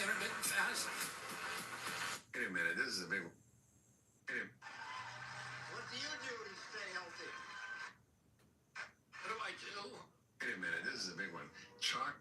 intermittent fasting. Wait a minute, this is a big one. What do you do to stay healthy? What do I do? Wait a minute, this is a big one. Chalk.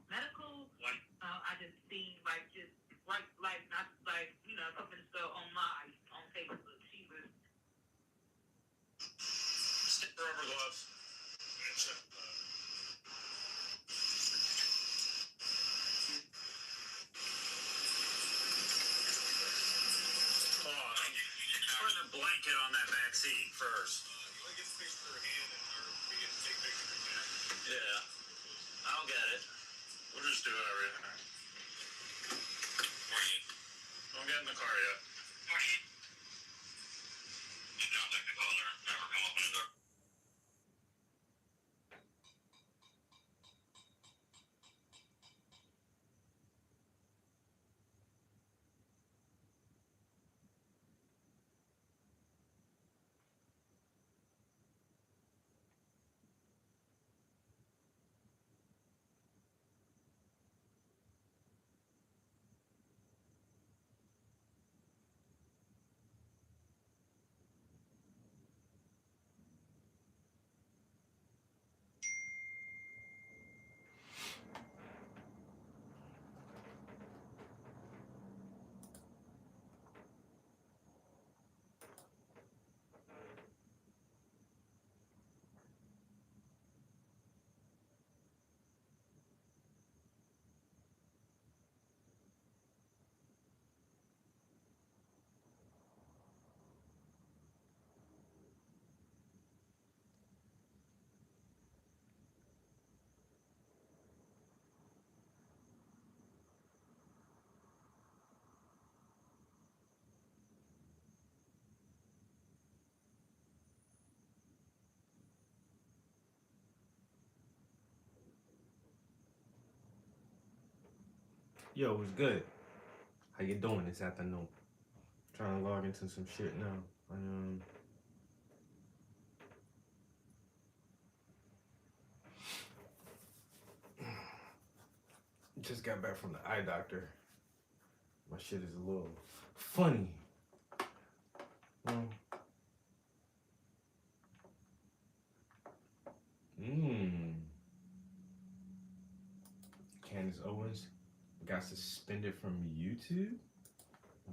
Medical, I just seen like not like something to go on Facebook. She was Rubber gloves. Put a blanket on that back seat first. You want to get a picture of her hand or we get to take pictures of her neck? Yeah, I'll get it. We'll just do everything. Don't get in the car yet. You don't take the color. Never come up in the door. Yo, what's good? How you doing this afternoon? Trying to log into some shit now. Just got back from the eye doctor. My shit is a little funny. Candace Owens got suspended from YouTube?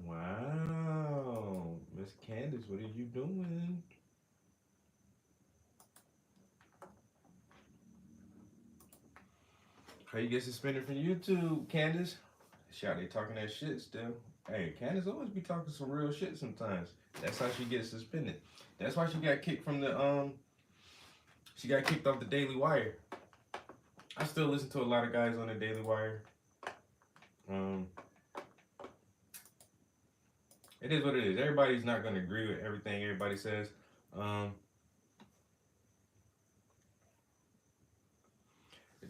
Wow. Miss Candace, what are you doing? How you get suspended from YouTube, Candace? Shout, they talking that shit still. Hey, Candace always be talking some real shit sometimes. That's how she gets suspended. That's why she got kicked from the she got kicked off the Daily Wire. I still listen to a lot of guys on the Daily Wire. It is what it is. Everybody's not gonna agree with everything everybody says.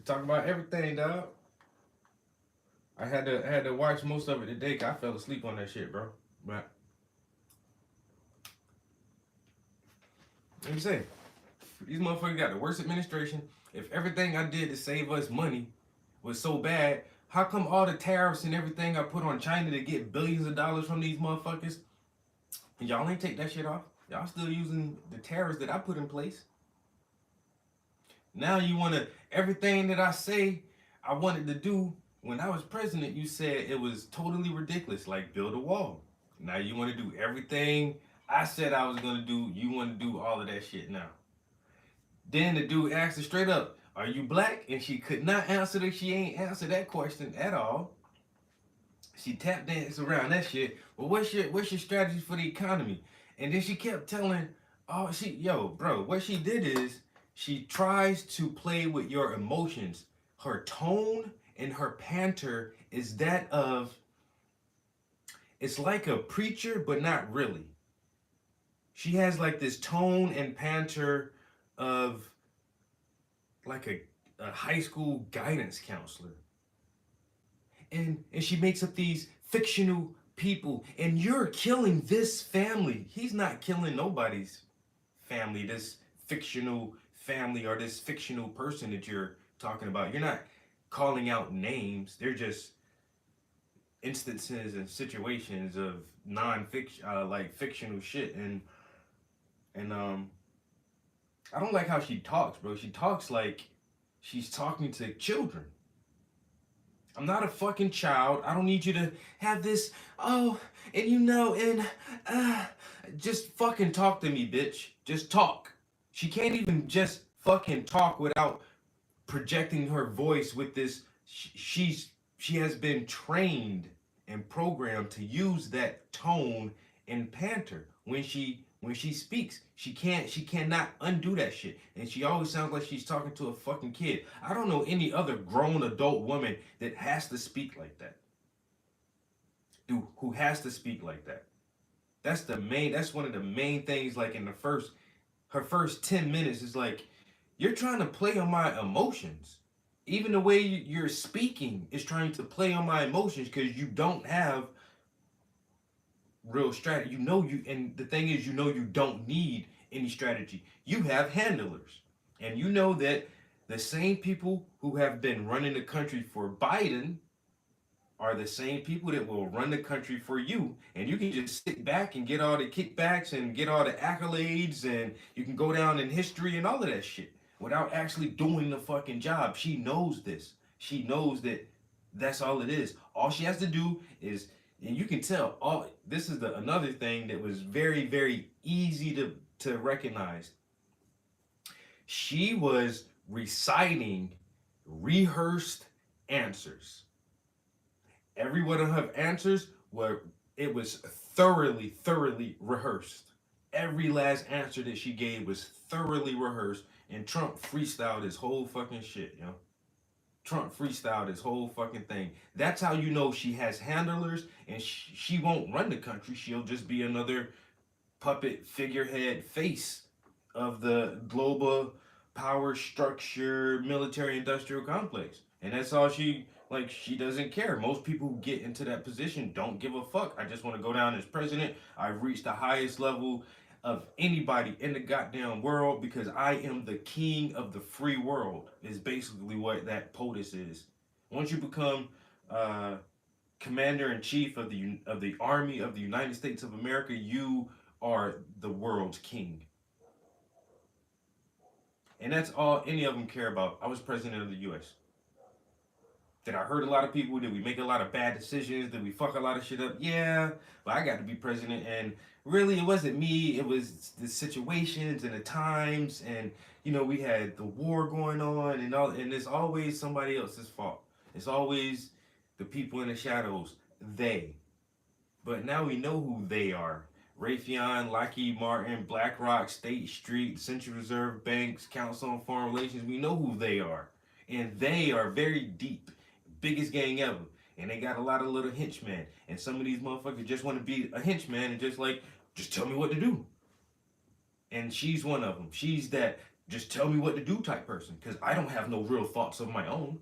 Talk about everything, dog. I had to watch most of it today because I fell asleep on that shit, bro. But let me say, these motherfuckers got the worst administration. If everything I did to save us money was so bad, how come all the tariffs and everything I put on China to get billions of dollars from these motherfuckers, and y'all ain't take that shit off? Y'all still using the tariffs that I put in place. Now you want to, everything that I say I wanted to do when I was president, you said it was totally ridiculous, like build a wall. Now you want to do everything I said I was going to do. You want to do all of that shit now. Then the dude asked her straight up, are you black? And she could not answer that. She ain't answered that question at all. She tap danced around that shit. Well, what's your strategy for the economy? And then she kept telling, bro, what she did is she tries to play with your emotions. Her tone and her panter is that of, it's like a preacher, but not really. She has like this tone and panter of like a high school guidance counselor. And she makes up these fictional people, and you're killing this family. He's not killing nobody's family, this fictional family or this fictional person that you're talking about. You're not calling out names. They're just instances and situations of non-fiction, like fictional shit. And I don't like how she talks, bro. She talks like she's talking to children. I'm not a fucking child. I don't need you to have this, just fucking talk to me, bitch. Just talk. She can't even just fucking talk without projecting her voice with this. She has been trained and programmed to use that tone and panter when she speaks. She cannot undo that shit. And she always sounds like she's talking to a fucking kid. I don't know any other grown adult woman that has to speak like that. Who has to speak like that. That's one of the main things, like in her first 10 minutes is like, you're trying to play on my emotions. Even the way you're speaking is trying to play on my emotions because you don't have real strategy. And the thing is, you don't need any strategy. You have handlers. And you know that the same people who have been running the country for Biden are the same people that will run the country for you. And you can just sit back and get all the kickbacks and get all the accolades, and you can go down in history and all of that shit without actually doing the fucking job. She knows this. She knows that that's all it is. All she has to do is, and you can tell, this is another thing that was very, very easy to recognize. She was reciting rehearsed answers. Every one of her answers was thoroughly rehearsed. Every last answer that she gave was thoroughly rehearsed, and Trump freestyled his whole fucking shit, yo. Trump freestyled his whole fucking thing. That's how you know she has handlers, and she won't run the country. She'll just be another puppet figurehead face of the global power structure military industrial complex. And that's all she doesn't care. Most people who get into that position don't give a fuck. I just want to go down as president. I've reached the highest level of anybody in the goddamn world because I am the king of the free world, is basically what that POTUS is. Once you become commander-in-chief of the Army of the United States of America, you are the world's king. And that's all any of them care about. I was president of the U.S. Did I hurt a lot of people? Did we make a lot of bad decisions? Did we fuck a lot of shit up? Yeah, but I got to be president, and really it wasn't me. It was the situations and the times, and we had the war going on and all, and it's always somebody else's fault. It's always the people in the shadows, they. But now we know who they are. Raytheon, Lockheed Martin, BlackRock, State Street, Central Reserve Banks, Council on Foreign Relations. We know who they are, and they are very deep. Biggest gang ever, and they got a lot of little henchmen, and some of these motherfuckers just want to be a henchman and just tell me what to do. And she's one of them. She's that just tell me what to do type person, because I don't have no real thoughts of my own.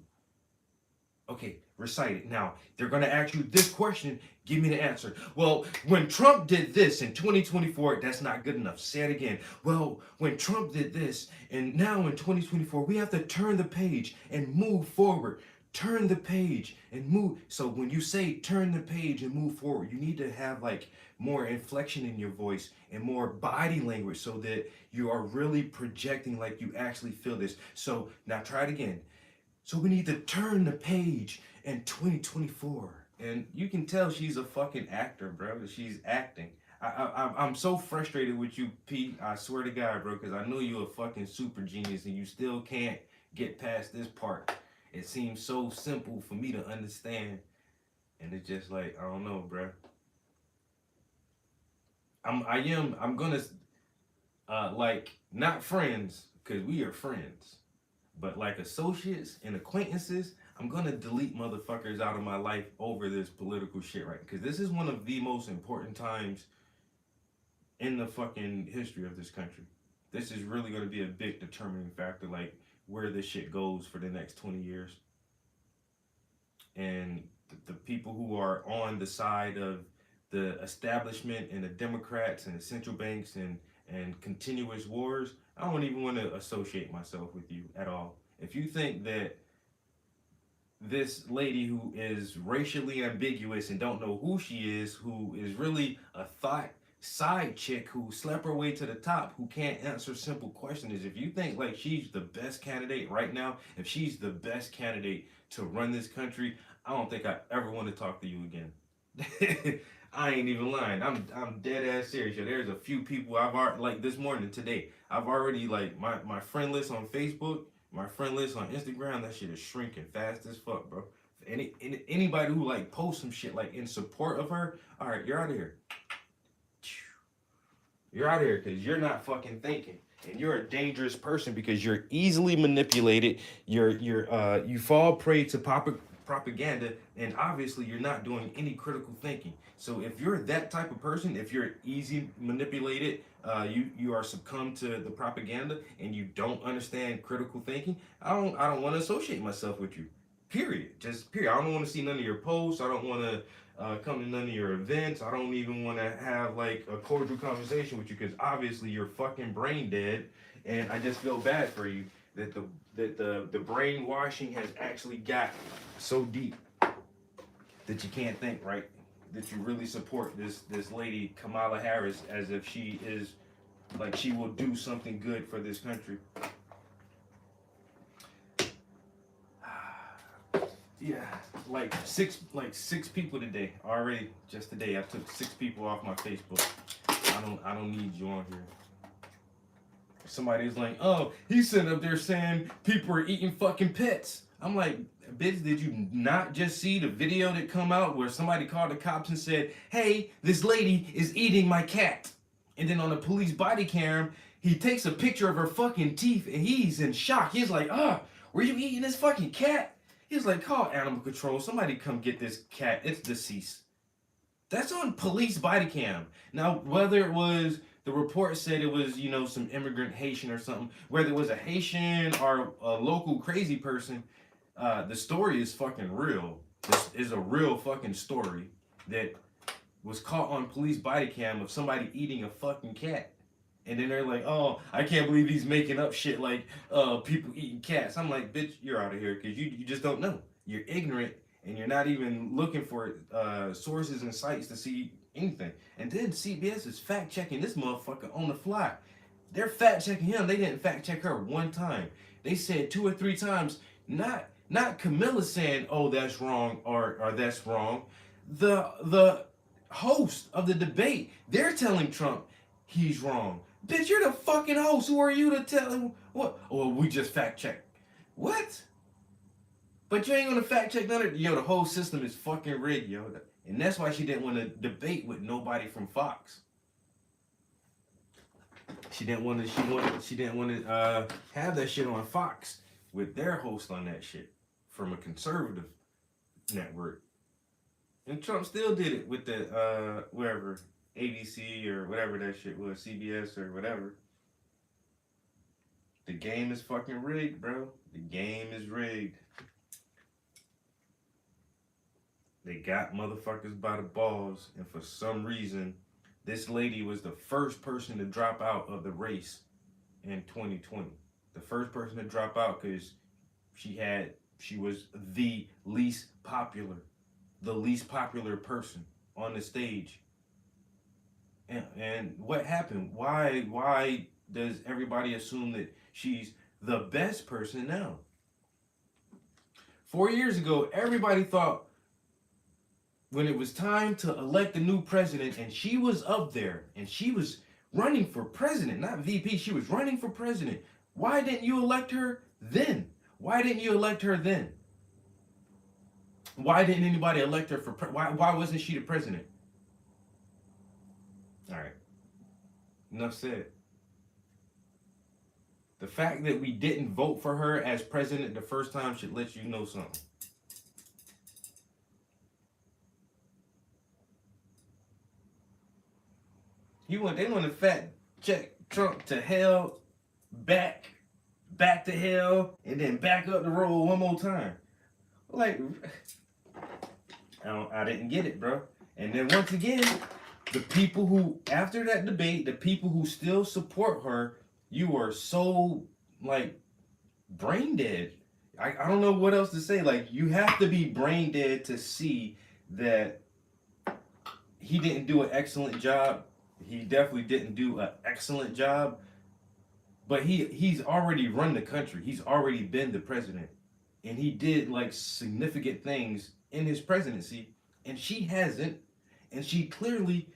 Okay, recite it. Now, they're going to ask you this question. Give me the answer. Well, when Trump did this in 2024, that's not good enough. Say it again. Well, when Trump did this, and now in 2024, we have to turn the page and move forward. turn the page and move. So when you say turn the page and move forward, you need to have like more inflection in your voice and more body language so that you are really projecting like you actually feel this. So now try it again. So we need to turn the page in 2024. And you can tell she's a fucking actor, bro. She's acting. I'm so frustrated with you, Pete. I swear to God, bro, because I know you're a fucking super genius and you still can't get past this part. It seems so simple for me to understand. And it's just like, I don't know, bro. I'm gonna, like, not friends, because we are friends, but like associates and acquaintances, I'm gonna delete motherfuckers out of my life over this political shit, right? Because this is one of the most important times in the fucking history of this country. This is really gonna be a big determining factor, like where this shit goes for the next 20 years. And the people who are on the side of the establishment and the Democrats and the central banks and continuous wars, I don't even want to associate myself with you at all. If you think that this lady who is racially ambiguous and don't know who she is, who is really a thought side chick who slept her way to the top, who can't answer simple questions, if you think like she's the best candidate right now, if she's the best candidate to run this country, I don't think I ever want to talk to you again. I ain't even lying. I'm dead ass serious. There's a few people I've already, like this morning, today, I've already, like, my friend list on Facebook, my friend list on Instagram, that shit is shrinking fast as fuck, bro. Anybody who like posts some shit like in support of her, all right, you're out of here. You're out of here because you're not fucking thinking. And you're a dangerous person because you're easily manipulated. You fall prey to propaganda, and obviously you're not doing any critical thinking. So if you're that type of person, if you're easy manipulated, you are succumbed to the propaganda and you don't understand critical thinking, I don't want to associate myself with you. Period. Just period. I don't want to see none of your posts. I don't want to come to none of your events. I don't even want to have like a cordial conversation with you because obviously you're fucking brain dead, and I just feel bad for you that the brainwashing has actually got so deep that you can't think right. That you really support this lady Kamala Harris as if she is like she will do something good for this country. Yeah, like six people today already. Just today, I took 6 people off my Facebook. I don't need you on here. Somebody's like, oh, he's sitting up there saying people are eating fucking pets. I'm like, bitch, did you not just see the video that come out where somebody called the cops and said, hey, this lady is eating my cat? And then on the police body cam, he takes a picture of her fucking teeth and he's in shock. He's like, were you eating this fucking cat? He's like, call animal control. Somebody come get this cat. It's deceased. That's on police body cam. Now, whether it was, the report said it was, you know, some immigrant Haitian or something, whether it was a Haitian or a local crazy person, the story is fucking real. This is a real fucking story that was caught on police body cam of somebody eating a fucking cat. And then they're like, oh, I can't believe he's making up shit like people eating cats. I'm like, bitch, you're out of here because you just don't know. You're ignorant and you're not even looking for sources and sites to see anything. And then CBS is fact checking this motherfucker on the fly. They're fact checking him. They didn't fact check her one time. They said 2 or 3 times, not Camilla saying, oh, that's wrong or that's wrong. The host of the debate, they're telling Trump he's wrong. Bitch, you're the fucking host. Who are you to tell him what? Oh, we just fact checked. What? But you ain't gonna fact check none of it. Yo, the whole system is fucking rigged, yo. And that's why she didn't want to debate with nobody from Fox. She didn't want to have that shit on Fox with their host on that shit from a conservative network. And Trump still did it with the wherever, ABC or whatever that shit was, CBS or whatever. The game is fucking rigged, bro. The game is rigged. They got motherfuckers by the balls, and for some reason, this lady was the first person to drop out of the race in 2020. The first person to drop out because she had She was the least popular person on the stage. And what happened? Why does everybody assume that she's the best person now? 4 years ago, everybody thought when it was time to elect a new president and she was up there and she was running for president, not VP, she was running for president. Why didn't you elect her then? Why didn't you elect her then? Why didn't anybody elect her for why wasn't she the president? All right. Enough said. The fact that we didn't vote for her as president the first time should let you know something. They want to fat check Trump to hell, back to hell, and then back up the road one more time. Like, I didn't get it, bro. And then once again, the people who, after that debate, the people who still support her, you are so, like, brain dead. I don't know what else to say. Like, you have to be brain dead to see that he didn't do an excellent job. He definitely didn't do an excellent job. But he's already run the country. He's already been the president. And he did, like, significant things in his presidency. And she hasn't. And she clearly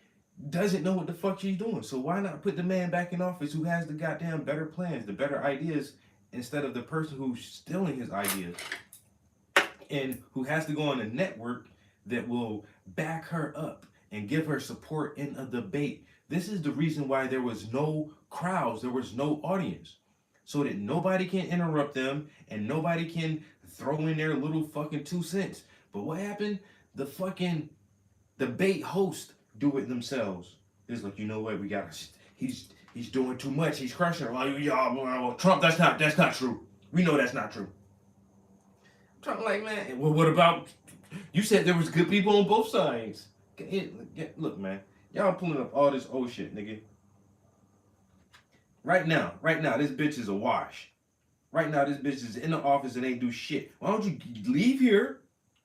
doesn't know what the fuck she's doing. So why not put the man back in office who has the goddamn better plans, the better ideas, instead of the person who's stealing his ideas and who has to go on a network that will back her up and give her support in a debate. This is the reason why there was no crowds, there was no audience, so that nobody can interrupt them and nobody can throw in their little fucking 2 cents. But what happened? The fucking debate host do it themselves. It's like, you know what, we got, he's doing too much, he's crushing her. Well, Trump, that's not true. We know that's not true. Trump like, man, well, what about, you said there was good people on both sides. Look, man, y'all pulling up all this old shit, nigga. Right now, this bitch is a wash. Right now, this bitch is in the office and ain't do shit. Why don't you leave here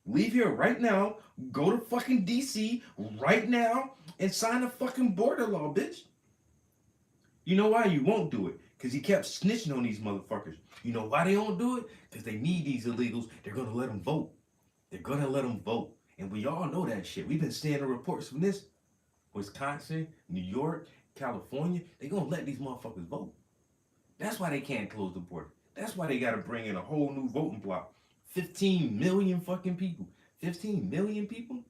right now, go to fucking DC right now, and sign a fucking border law, bitch. You know why you won't do it? Because he kept snitching on these motherfuckers. You know why they don't do it? Because they need these illegals. They're going to let them vote. They're going to let them vote. And we all know that shit. We've been seeing the reports from this. Wisconsin, New York, California. They're going to let these motherfuckers vote. That's why they can't close the border. That's why they got to bring in a whole new voting block. 15 million fucking people. 15 million people?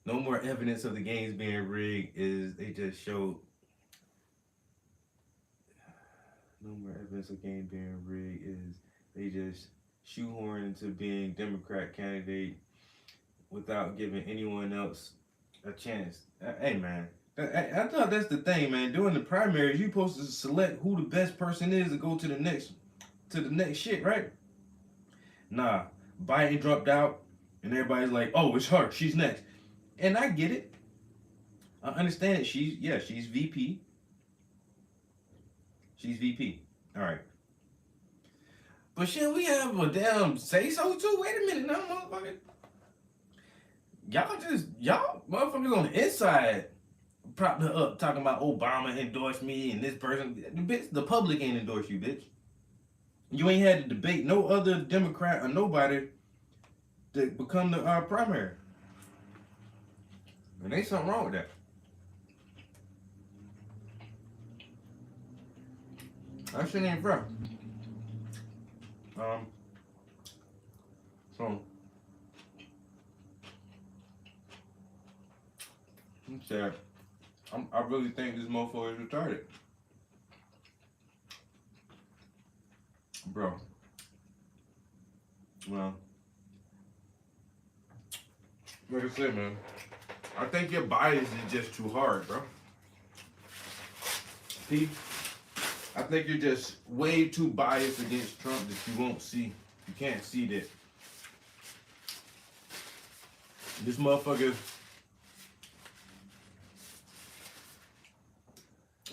No more evidence of the games being rigged. They just showed. No more evidence of game being rigged is they just shoehorn into being Democrat candidate without giving anyone else a chance. Hey, man. I thought that's the thing, man. During the primaries, you're supposed to select who the best person is to go to the next shit, right? Nah, Biden dropped out, and everybody's like, "Oh, it's her. She's next." And I get it. I understand it. She's VP. She's VP. All right. But shit, we have a damn say so too. Wait a minute now, motherfucker. Y'all motherfuckers on the inside propped her up, talking about Obama endorsed me and this person. The public ain't endorsed you, bitch. You ain't had to debate no other Democrat or nobody to become the primary. And ain't something wrong with that. That shit ain't fair. So I'm sad. I really think this mofo is retarded. Bro. Well, like I said, man, I think your bias is just too hard, bro. P, I think you're just way too biased against Trump that you won't see. You can't see that. This motherfucker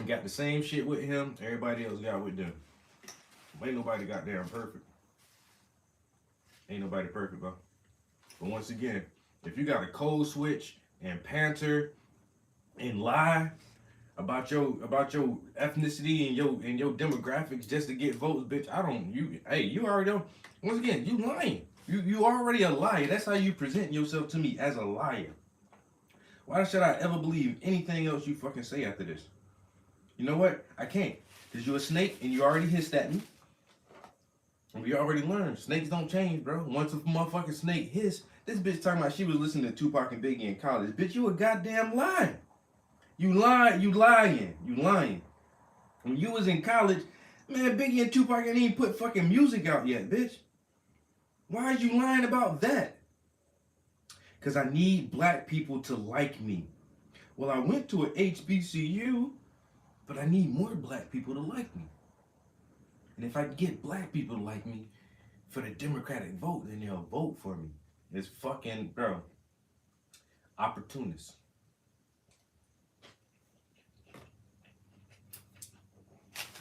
got the same shit with him everybody else got with them. Ain't nobody goddamn perfect. Ain't nobody perfect, bro. But once again, if you got a code switch and panter and lie about your ethnicity and your demographics just to get votes, bitch, you already know. Once again, you lying. You already a liar. That's how you present yourself to me, as a liar. Why should I ever believe anything else you fucking say after this? You know what? I can't. Because you're a snake and you already hissed at me. And we already learned. Snakes don't change, bro. Once a motherfucking snake hiss, this bitch talking about she was listening to Tupac and Biggie in college. Bitch, you a goddamn lie. You lying. When you was in college, man, Biggie and Tupac ain't even put fucking music out yet, bitch. Why are you lying about that? Because I need black people to like me. Well, I went to a HBCU, but I need more black people to like me. And if I can get black people to like me for the Democratic vote, then they'll vote for me. It's fucking, bro, opportunists.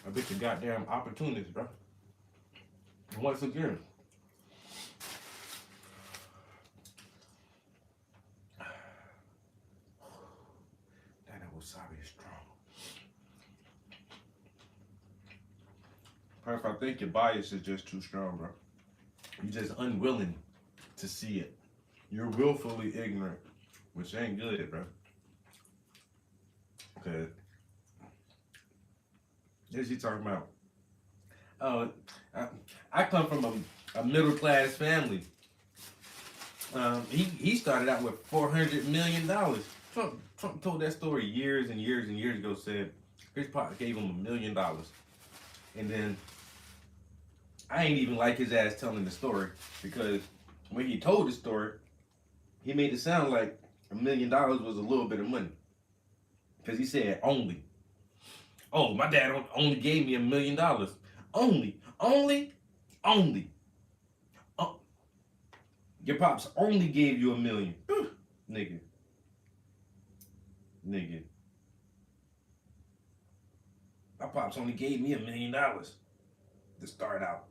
I bet you goddamn opportunists, bro. And once again, that wasabi is strong. Perf, I think your bias is just too strong, bro. You're just unwilling to see it. You're willfully ignorant, which ain't good, bro. Okay. What is he talking about? Oh, I come from a middle class family. He started out with $400 million. Trump told that story years and years and years ago. Said his partner gave him $1 million, and then I ain't even like his ass telling the story, because when he told the story, he made it sound like $1 million was a little bit of money, because he said only. Oh, my dad only gave me $1 million. Only. Oh, your pops only gave you $1 million. Nigga. My pops only gave me $1 million to start out.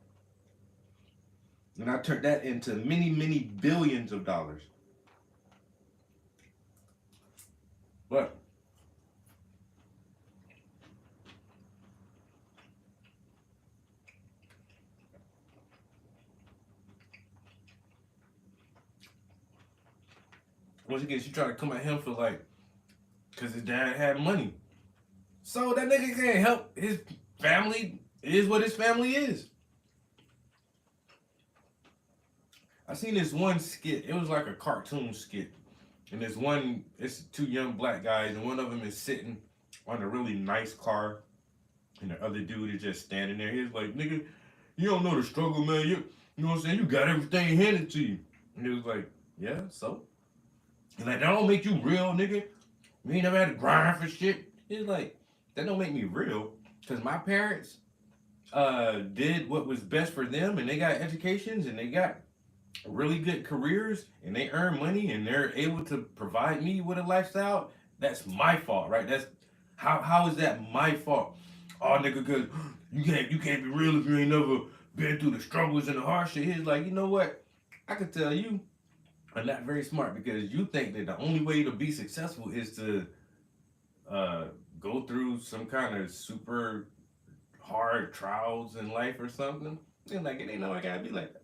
And I turned that into many, many billions of dollars. But once again, she tried to come at him for like, because his dad had money. So that nigga can't help his family. Is what his family is. I seen this one skit. It was like a cartoon skit. And it's two young black guys, and one of them is sitting on a really nice car, and the other dude is just standing there. He's like, nigga, you don't know the struggle, man. You know what I'm saying? You got everything handed to you. And he was like, yeah, so? And like, that don't make you real, nigga. You ain't never had to grind for shit. He's like, that don't make me real. Because my parents did what was best for them, and they got educations, and they got really good careers, and they earn money, and they're able to provide me with a lifestyle. That's my fault, right? That's how is that my fault? Oh, nigga, cause you can't be real if you ain't never been through the struggles and the hardship. He's like, you know what? I can tell you are not very smart, because you think that the only way to be successful is to go through some kind of super hard trials in life or something. And like, it ain't no, I gotta be like that.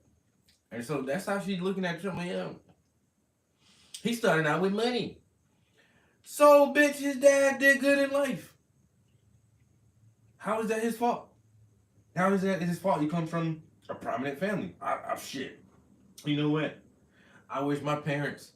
And so that's how she's looking at Trump. He started out with money. So, bitch, his dad did good in life. How is that his fault? How is that his fault? He comes from a prominent family. Shit. You know what? I wish my parents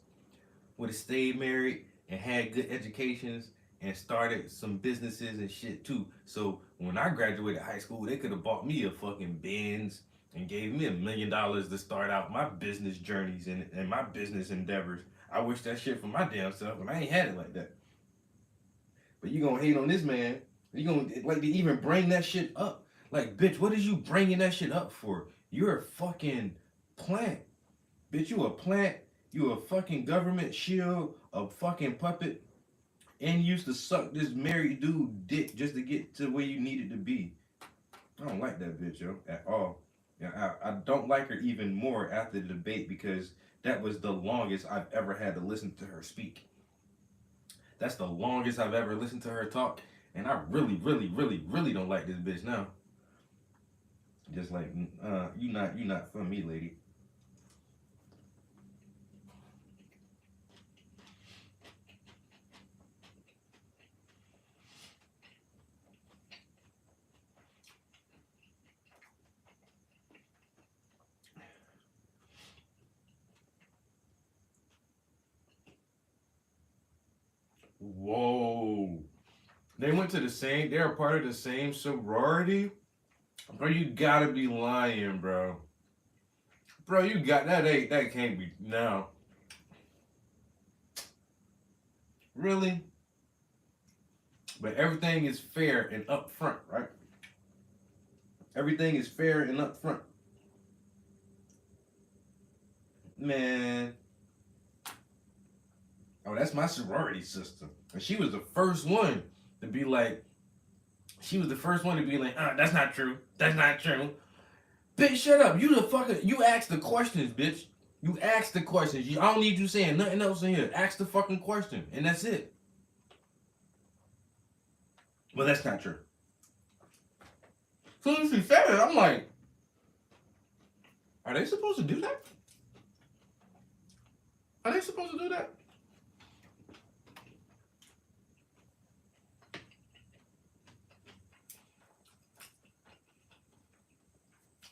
would have stayed married and had good educations and started some businesses and shit too. So when I graduated high school, they could have bought me a fucking Benz and gave me $1 million to start out my business journeys and my business endeavors. I wish that shit for my damn self, and I ain't had it like that. But you gonna hate on this man. You gonna like to even bring that shit up. Like, bitch, what is you bringing that shit up for? You're a fucking plant. Bitch, you a plant. You a fucking government shield, a fucking puppet. And you used to suck this married dude dick just to get to where you needed to be. I don't like that bitch, yo, at all. Yeah, I don't like her even more after the debate because that was the longest I've ever had to listen to her speak. That's the longest I've ever listened to her talk, and I really, really, really, really don't like this bitch now. Just like, you not for me, lady. Whoa. They went to the same, they're a part of the same sorority? Bro, you gotta be lying, bro. Bro, you got, that can't be, no. Really? But everything is fair and upfront, right? Everything is fair and upfront. Man. Oh, that's my sorority sister. And she was the first one to be like, that's not true. That's not true. Bitch, shut up. You ask the questions, bitch. You ask the questions. I don't need you saying nothing else in here. Ask the fucking question. And that's it. Well, that's not true. So as she said it, I'm like, are they supposed to do that? Are they supposed to do that?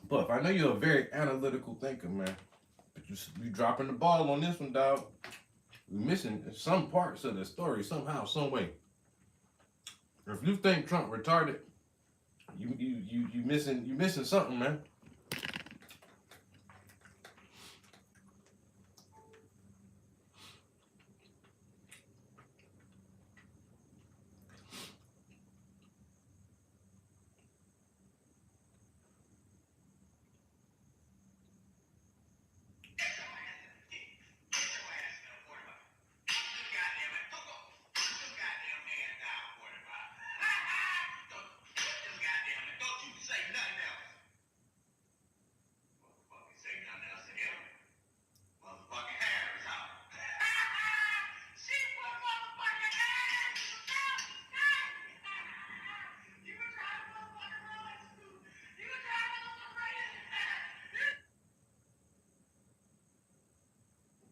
Buff, I know you're a very analytical thinker, man. But you dropping the ball on this one, dog. You're missing some parts of the story somehow, some way. If you think Trump retarded, you missing something, man.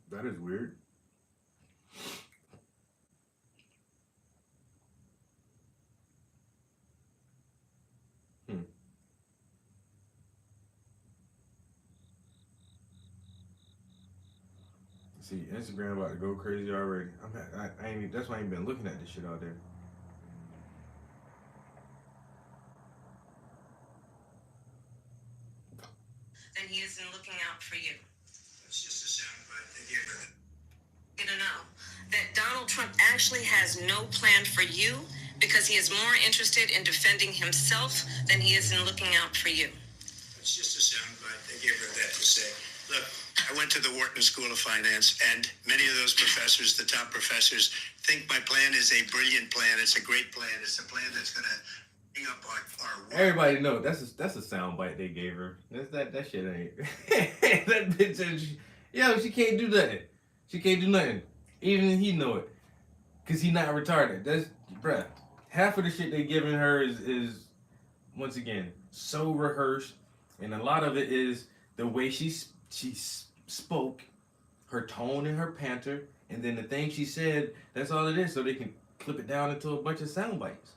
That is weird. See, Instagram about to go crazy already. I ain't. That's why I ain't been looking at this shit out there. Then he isn't looking out for you. That's just a soundbite. They gave her You to know that Donald Trump actually has no plan for you because he is more interested in defending himself than he is in looking out for you. That's just a soundbite. They gave her that to say. Look, I went to the Wharton School of Finance, and many of those professors, the top professors, think my plan is a brilliant plan. It's a great plan. It's a plan that's going to bring up our work. Everybody know that's a soundbite they gave her. That shit ain't. That bitch said, she can't do nothing. She can't do nothing. Even he know it, cause he not retarded. That's bruh. Half of the shit they giving her is once again so rehearsed, and a lot of it is the way she spoke, her tone and her banter, and then the thing she said. That's all it is. So they can clip it down into a bunch of sound bites.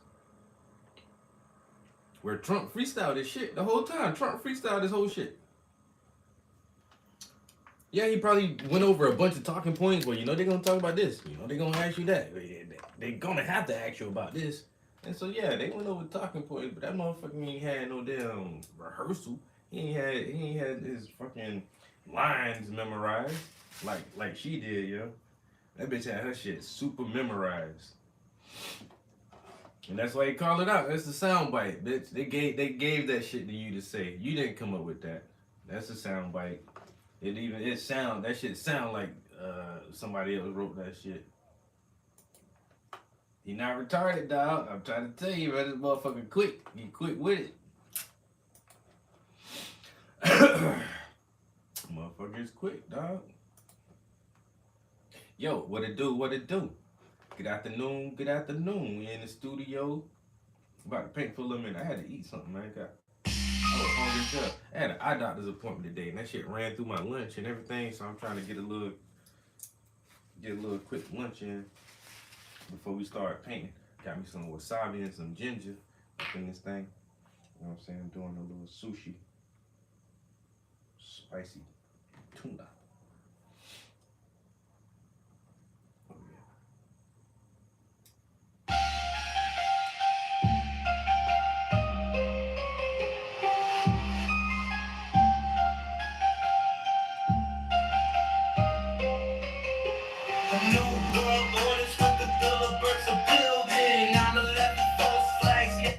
Where Trump freestyled this shit the whole time. Trump freestyled this whole shit. Yeah, he probably went over a bunch of talking points where, they're going to talk about this. They're going to ask you that. They're going to have to ask you about this. And so, yeah, they went over talking points, but that motherfucker ain't had no damn rehearsal. He ain't had his fucking lines memorized like she did, yo. That bitch had her shit super memorized. And that's why he called it out. That's the soundbite, bitch. They gave that shit to you to say. You didn't come up with that. That's a soundbite. That shit sound like somebody else wrote that shit. He not retarded, dog. I'm trying to tell you, man. This motherfucker quick. He quick with it. Motherfuckers quick, dog. Yo, what it do? What it do? Good afternoon. Good afternoon. We in the studio. About to paint for a little minute. I had to eat something, man. I was hungry as hell. I had an eye doctor's appointment today, and that shit ran through my lunch and everything. So I'm trying to get a little quick lunch in before we start painting. Got me some wasabi and some ginger up in this thing. You know what I'm saying? I'm doing a little sushi. Spicy tuna. Oh, yeah. New world orders with the Bilderbergs of building. 9/11 false flags, yeah.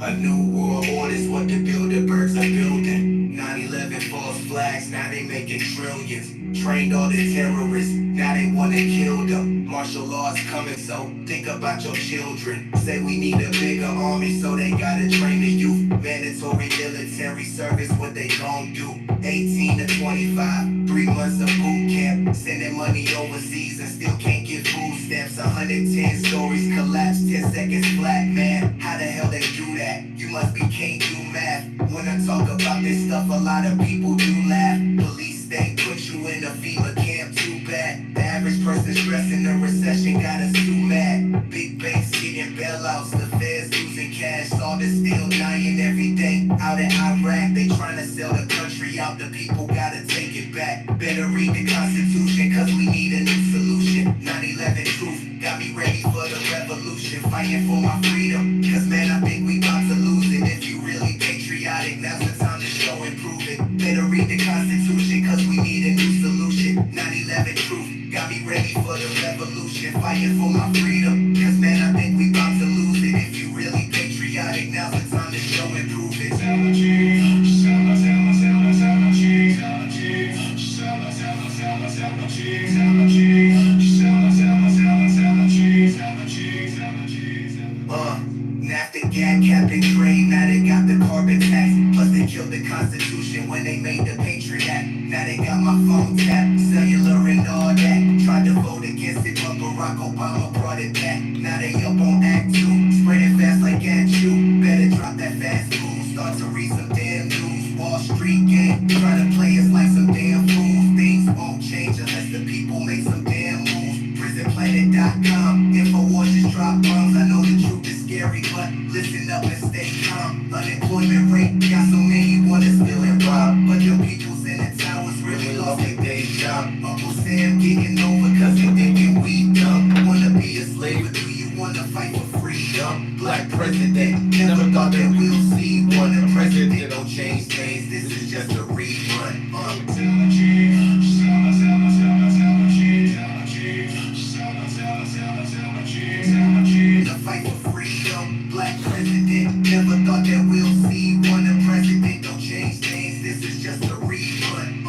A new world order's what the Bilderbergs are building. 9/11 false flags, now they making trillions. Trained all the terrorists, now they wanna kill them. Martial law's coming, so think about your children. Say we need a bigger army, so they gotta train the youth. Mandatory military service, what they gon' do? 18 to 25, 3 months of boot camp. Sending money overseas and still can't get food stamps. 110 stories collapse, 10 seconds flat, man. How the hell they do that? You must be can't do math. When I talk about this stuff, a lot of people do laugh. Police they put you in a FEMA camp, too bad. The average person stressing the recession got us too mad. Big banks getting bailouts, the feds losing cash. All this still dying every day. Out in Iraq, they trying to sell the country out. The people gotta take it back. Better read the Constitution, cause we need a new solution. 9/11 truth got me ready for the revolution. Fighting for my freedom, cause man, I think we about to lose it. If you really patriotic, now's the time to show and prove it. Better read the Constitution, cause we need a new solution. 9/11 truth got me ready for the revolution. Fighting for my freedom, cause man, I think we about to lose it. If you really patriotic, now's the time to show and prove it. NAFTA, GAD, cap and trade, now they got the carbon tax. Plus they killed the Constitution when they made the Patriot Act. Now they got my phone tapped, cellular and all that. Tried to vote against it, but Barack Obama brought it back. Now they up on Act 2, spreading fast like Ant-Chew. Better drop that fast food, start to read some damn news. Wall Street gang, try to play us like some damn fools. Things won't change unless the people make some damn moves. PrisonPlanet.com, InfoWars just drop bombs. I know the truth is scary, but listen up and stay calm. Unemployment rate, got so many wanna steal and rob. But the people's in the towers really lost their day job. Uncle Sam getting over cause he thinking we dumb. Wanna be a slave, or do you wanna fight for freedom? Black president, never thought that we'll see one. The president don't change things, this is just a rerun. The fight for freedom, black president, never thought that we'll see one. The president don't change things, this is just a rerun.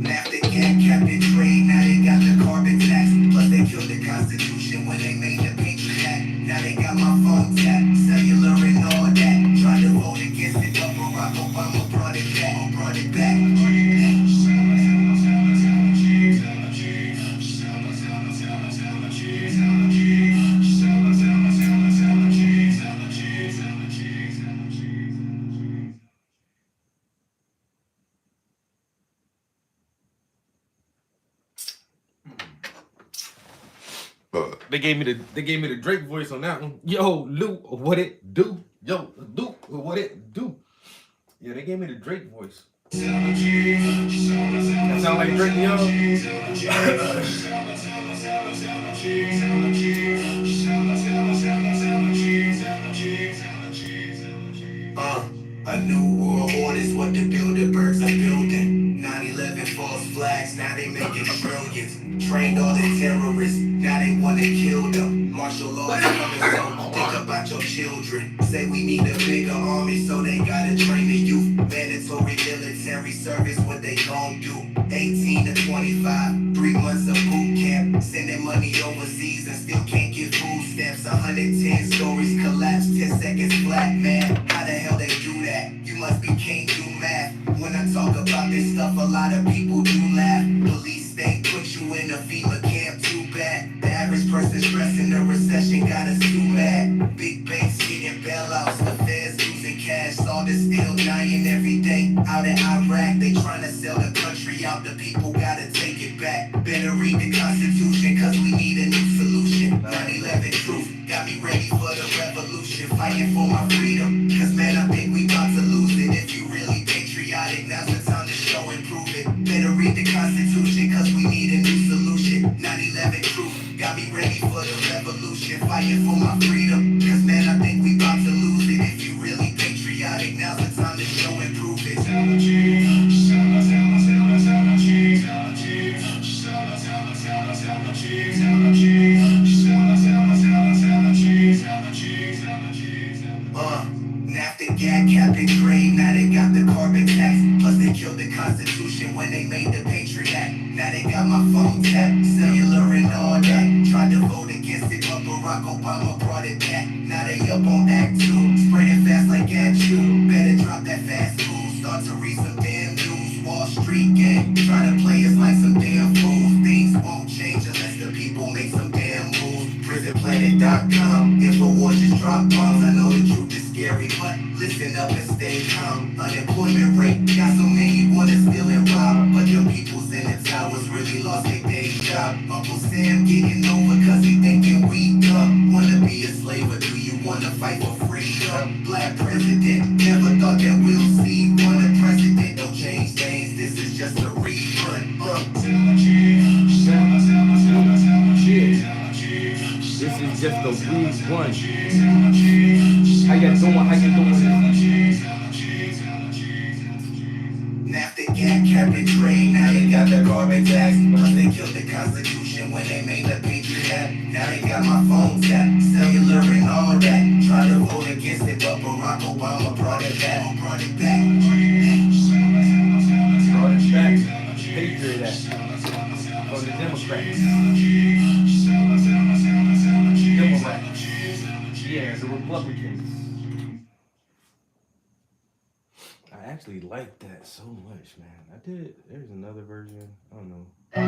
NAFTA, GAD, cap and trade, now they got the carbon tax. Plus they killed the Constitution when they made the Patriot Act. Now they got my phone tapped, cellular and all that. Tried to vote against it, but Barack Obama brought it back. They gave me the Drake voice on that one. Yo, Luke, what it do? Yo, Luke, what it do? Yeah, they gave me the Drake voice. That sound like Drake, yo. A new world order's what the Bilderbergs are building. 9/11 false flags, now they making trillions. Trained all the terrorists, now they wanna kill them. Martial law is coming, so think about your children. Say we need a bigger army, so they gotta train the youth. Mandatory military service, what they gon' do? 18 to 25, 3 months of boot camp. Sending money overseas and still can't get food stamps. 110 stories collapse, 10 seconds flat, man. How the hell they do that? You must be can't do math. When I talk about this stuff, a lot of people do laugh. Police state put you in a FEMA camp, too bad. The average person stressing the recession got us too mad. Big banks getting bailouts, the feds losing cash. All this still dying every day. Out in Iraq, they trying to sell the country out. The people gotta take it back. Better read the Constitution, cause we need a new solution. 9/11 truth got me ready for the revolution. Fighting for my freedom, cause man, I think we about to lose it. If you really patriotic, now's the time to show and prove it. Better read the Constitution, cause we need a new solution. 9/11 truth got me ready for the revolution. Fighting for my freedom, cause man, I think we about to lose it. If you really patriotic, now's the time to show and prove it. NAFTA, GAG, cap and trade, now they got the carbon tax. Plus they killed the Constitution when they made the Patriot Act. Now they got my phone tapped, cellular and all that. Tried to vote against it, but Barack Obama brought it back. Now they up on Act 2, spreading fast like at you. Better drop that fast food, start to read some damn news. Wall Street gang, try to play us like some damn fools. Things won't change unless the people make some damn moves. PrisonPlanet.com, InfoWars just drop bombs. I know the truth is scary, but listen up and stay calm. Unemployment rate, got so many wanna steal and rob, but them people's in the towers really lost their day job. Uncle Sam getting over cause he thinking we dumb. Wanna be a slave or do you wanna fight for freedom? Black president, never thought that we'll see one. A president don't change things, this is just a rerun. This is just a rerun. How you doing? NAFTA, GAG, cap and trade, now they got the carbon tax. Plus they killed the Constitution when they made the Patriot Act. Now they got my phone tapped, cellular and all that. Tried to vote against it, but Barack Obama brought it back. Brought it back. Patriot Act. For the Democrats. Yeah, the Republicans. I actually like that so much, man. There's another version. I don't know. I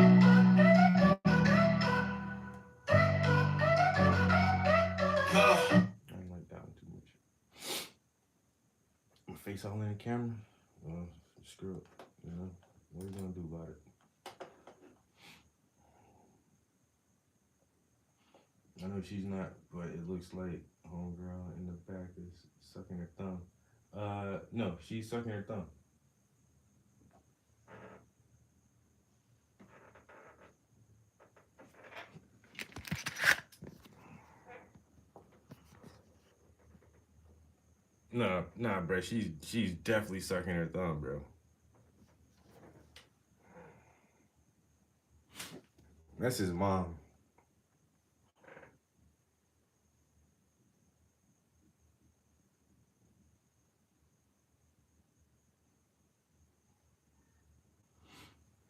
don't like that one too much. My face all in the camera? Well, screw it. You know? What are you gonna do about it? I know she's not, but it looks like homegirl in the back is sucking her thumb. No, she's sucking her thumb. Nah, bro. She's definitely sucking her thumb, bro. That's his mom.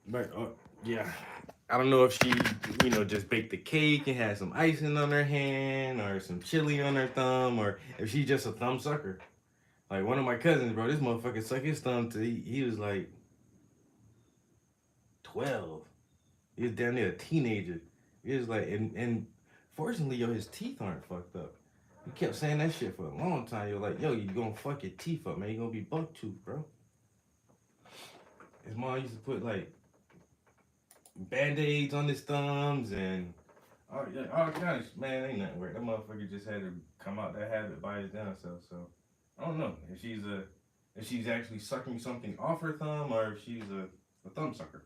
But yeah, I don't know if she, just baked the cake and had some icing on her hand or some chili on her thumb, or if she's just a thumb sucker. Like one of my cousins, bro, this motherfucker sucked his thumb till he was like 12. He was damn near a teenager. He was like, and fortunately, his teeth aren't fucked up. He kept saying that shit for a long time. You're like, you gonna fuck your teeth up, man. You gonna be buck tooth, bro. His mom used to put like Band-Aids on his thumbs and all gosh, man, ain't nothing weird. That motherfucker just had to come out that habit by his damn self. So I don't know if she's actually sucking something off her thumb or if she's a thumb sucker.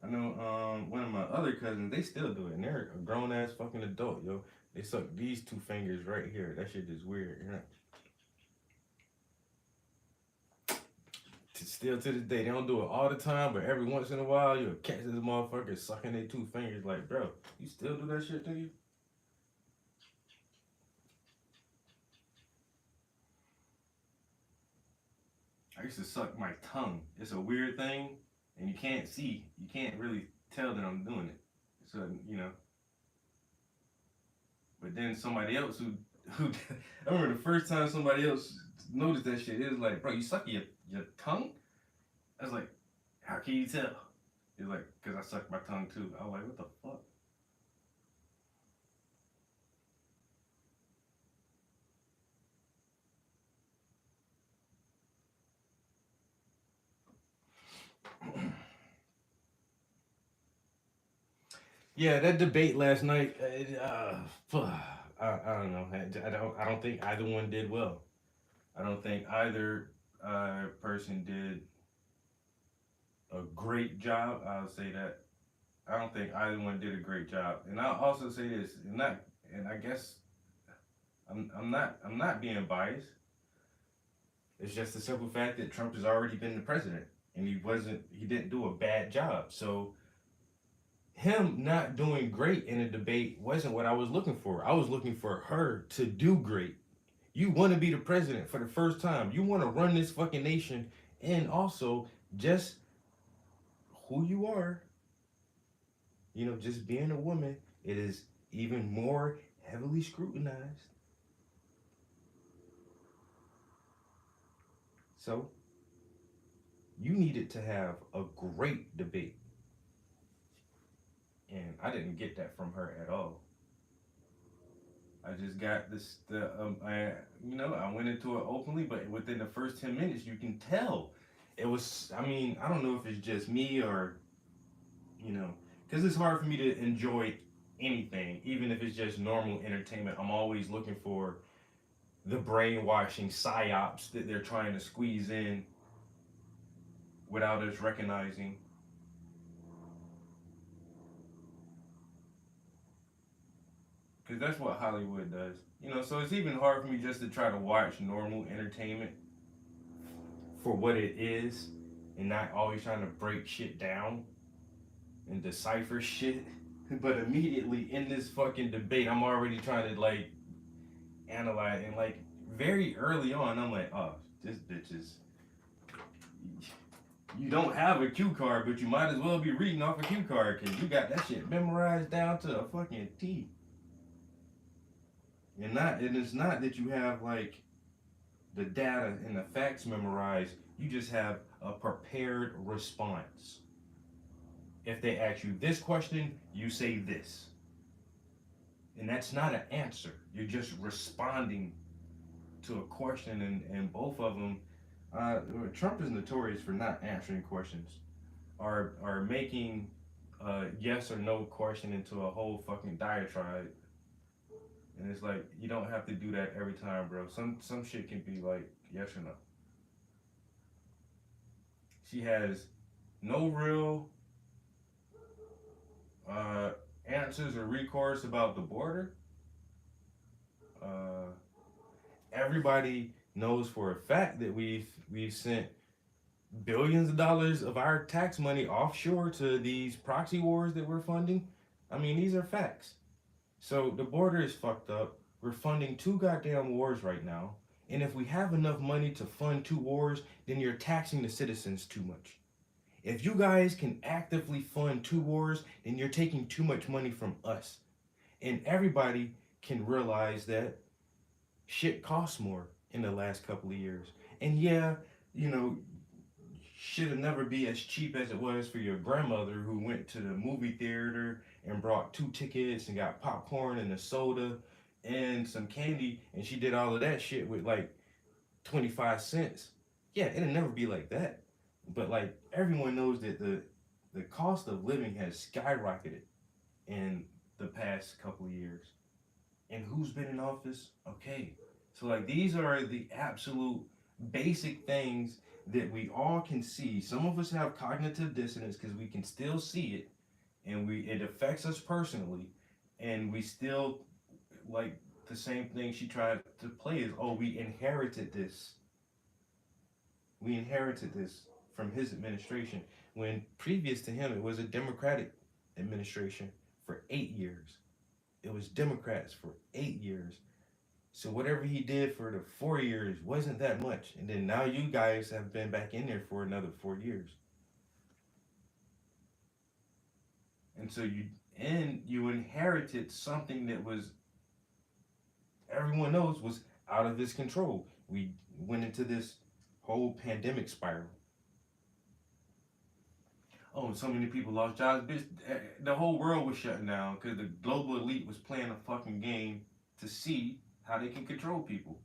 I know one of my other cousins, they still do it, and they're a grown ass fucking adult, yo. They suck these two fingers right here. That shit is weird, you know? Still to this day, they don't do it all the time, but every once in a while, you'll catch this motherfucker sucking their 2 fingers. Like, bro, you still do that shit to you? I used to suck my tongue. It's a weird thing, and you can't really tell that I'm doing it. So, you know. But then somebody else who I remember the first time somebody else noticed that shit, it was like, bro, you suck your tongue? I was like, how can you tell? He's like, because I suck my tongue too. I was like, what the fuck? Yeah, that debate last night. I don't know. I don't think either one did well. I don't think either person did a great job. I'll say that. I don't think either one did a great job. And I'll also say this, and I guess I'm not being biased. It's just the simple fact that Trump has already been the president, and he didn't do a bad job. So him not doing great in a debate wasn't what I was looking for. I was looking for her to do great. You want to be the president for the first time. You want to run this fucking nation, and also just who you are. You know, just being a woman, it is even more heavily scrutinized. So, you needed to have a great debate. And I didn't get that from her at all. I just got I went into it openly, but within the first 10 minutes, you can tell. It was, I don't know if it's just me or, because it's hard for me to enjoy anything, even if it's just normal entertainment. I'm always looking for the brainwashing psyops that they're trying to squeeze in without us recognizing. Because that's what Hollywood does. So it's even hard for me just to try to watch normal entertainment for what it is and not always trying to break shit down and decipher shit. But immediately in this fucking debate, I'm already trying to analyze, and very early on, I'm like, oh, this bitch is, you don't have a cue card, but you might as well be reading off a cue card because you got that shit memorized down to a fucking T. And it's not that you have the data and the facts memorized. You just have a prepared response. If they ask you this question, you say this. And that's not an answer. You're just responding to a question, and both of them, Trump is notorious for not answering questions or making a yes or no question into a whole fucking diatribe. And it's like, you don't have to do that every time, bro. Some shit can be yes or no. She has no real answers or recourse about the border. Everybody knows for a fact that we've sent billions of dollars of our tax money offshore to these proxy wars that we're funding. These are facts. So the border is fucked up. We're funding 2 goddamn wars right now. And if we have enough money to fund 2 wars, then you're taxing the citizens too much. If you guys can actively fund 2 wars, then you're taking too much money from us. And everybody can realize that shit costs more in the last couple of years. And yeah, shit'll never be as cheap as it was for your grandmother who went to the movie theater and brought 2 tickets and got popcorn and a soda and some candy, and she did all of that shit with 25 cents. Yeah, it'll never be like that. But everyone knows that the cost of living has skyrocketed in the past couple of years. And who's been in office? Okay. So these are the absolute basic things that we all can see. Some of us have cognitive dissonance because we can still see it, and it affects us personally, and we still the same thing she tried to play is, oh, we inherited this. We inherited this. from his administration, when previous to him it was a Democratic administration for 8 years. It was Democrats for 8 years. So whatever he did for the 4 years wasn't that much. And then now you guys have been back in there for another 4 years. And so you inherited something that was, everyone knows, was out of his control. We went into this whole pandemic spiral. Oh, so many people lost jobs. Bitch, the whole world was shutting down because the global elite was playing a fucking game to see how they can control people.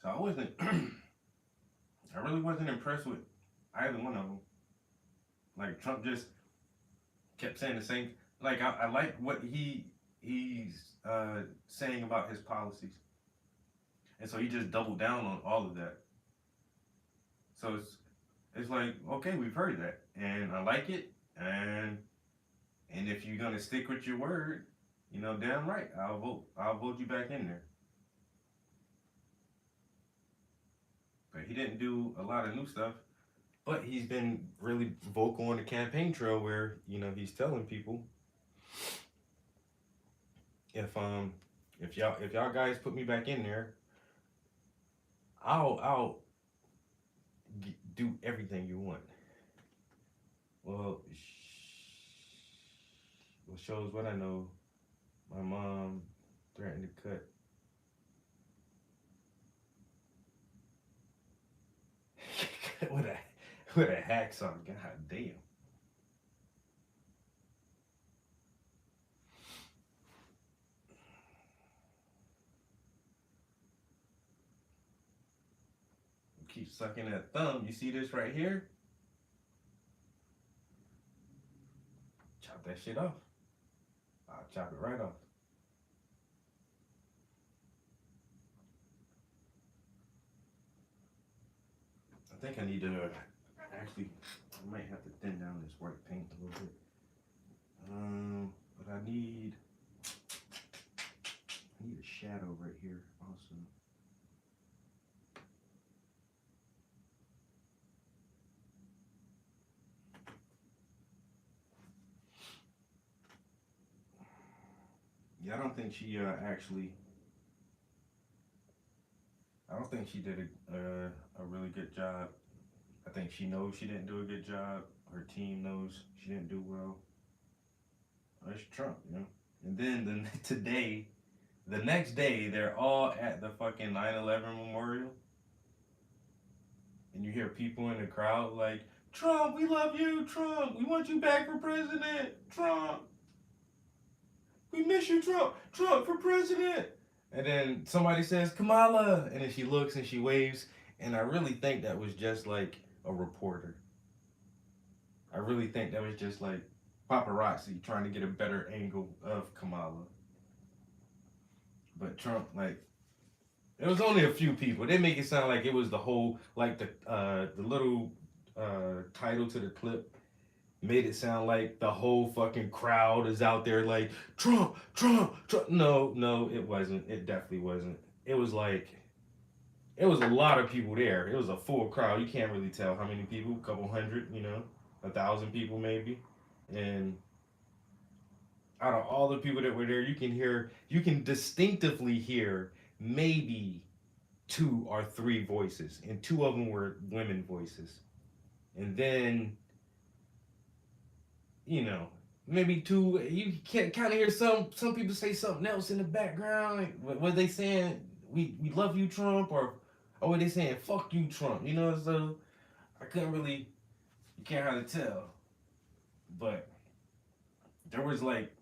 So I wasn't, I really wasn't impressed with either one of them. Like, Trump just kept saying the same. Like, I like what he's saying about his policies, and so he just doubled down on all of that. So it's like, okay, we've heard that, and I like it, and if you're gonna stick with your word, you know, damn right, I'll vote you back in there. But he didn't do a lot of new stuff. But he's been really vocal on the campaign trail where, you know, he's telling people, if y'all guys put me back in there, I'll do everything you want. Well, shows what I know. My mom threatened to cut with a hacksaw. God damn. Keep sucking that thumb. You see this right here? Chop that shit off. I'll chop it right off. I think I need to actually, I might have to thin down this white paint a little bit. But I need a shadow right here also. Yeah, I don't think she I don't think she did a really good job. I think she knows she didn't do a good job. Her team knows she didn't do well. It's Trump, you know. And then the next day, they're all at the fucking 9/11 memorial. And you hear people in the crowd like, Trump, we love you, Trump. We want you back for president, Trump. We miss you, Trump. Trump for president. And then somebody says, Kamala. And then she looks and she waves. And I really think that was just like a reporter. I really think that was just like paparazzi trying to get a better angle of Kamala. But Trump, like, it was only a few people. They make it sound like it was the whole, like the little title to the clip made it sound like the whole fucking crowd is out there like, Trump, Trump, Trump. No, it wasn't. It definitely wasn't. It was like, it was a lot of people there. It was a full crowd. You can't really tell how many people, a couple hundred, you know, 1,000 people maybe. And out of all the people that were there, you can distinctively hear maybe 2 or 3 voices, and 2 of them were women voices. And then, you know, maybe 2, you can kind of hear some people say something else in the background. Like, what they saying? We love you, Trump, or were they saying fuck you, Trump? You know, so I couldn't really, you can't hardly tell. But there was like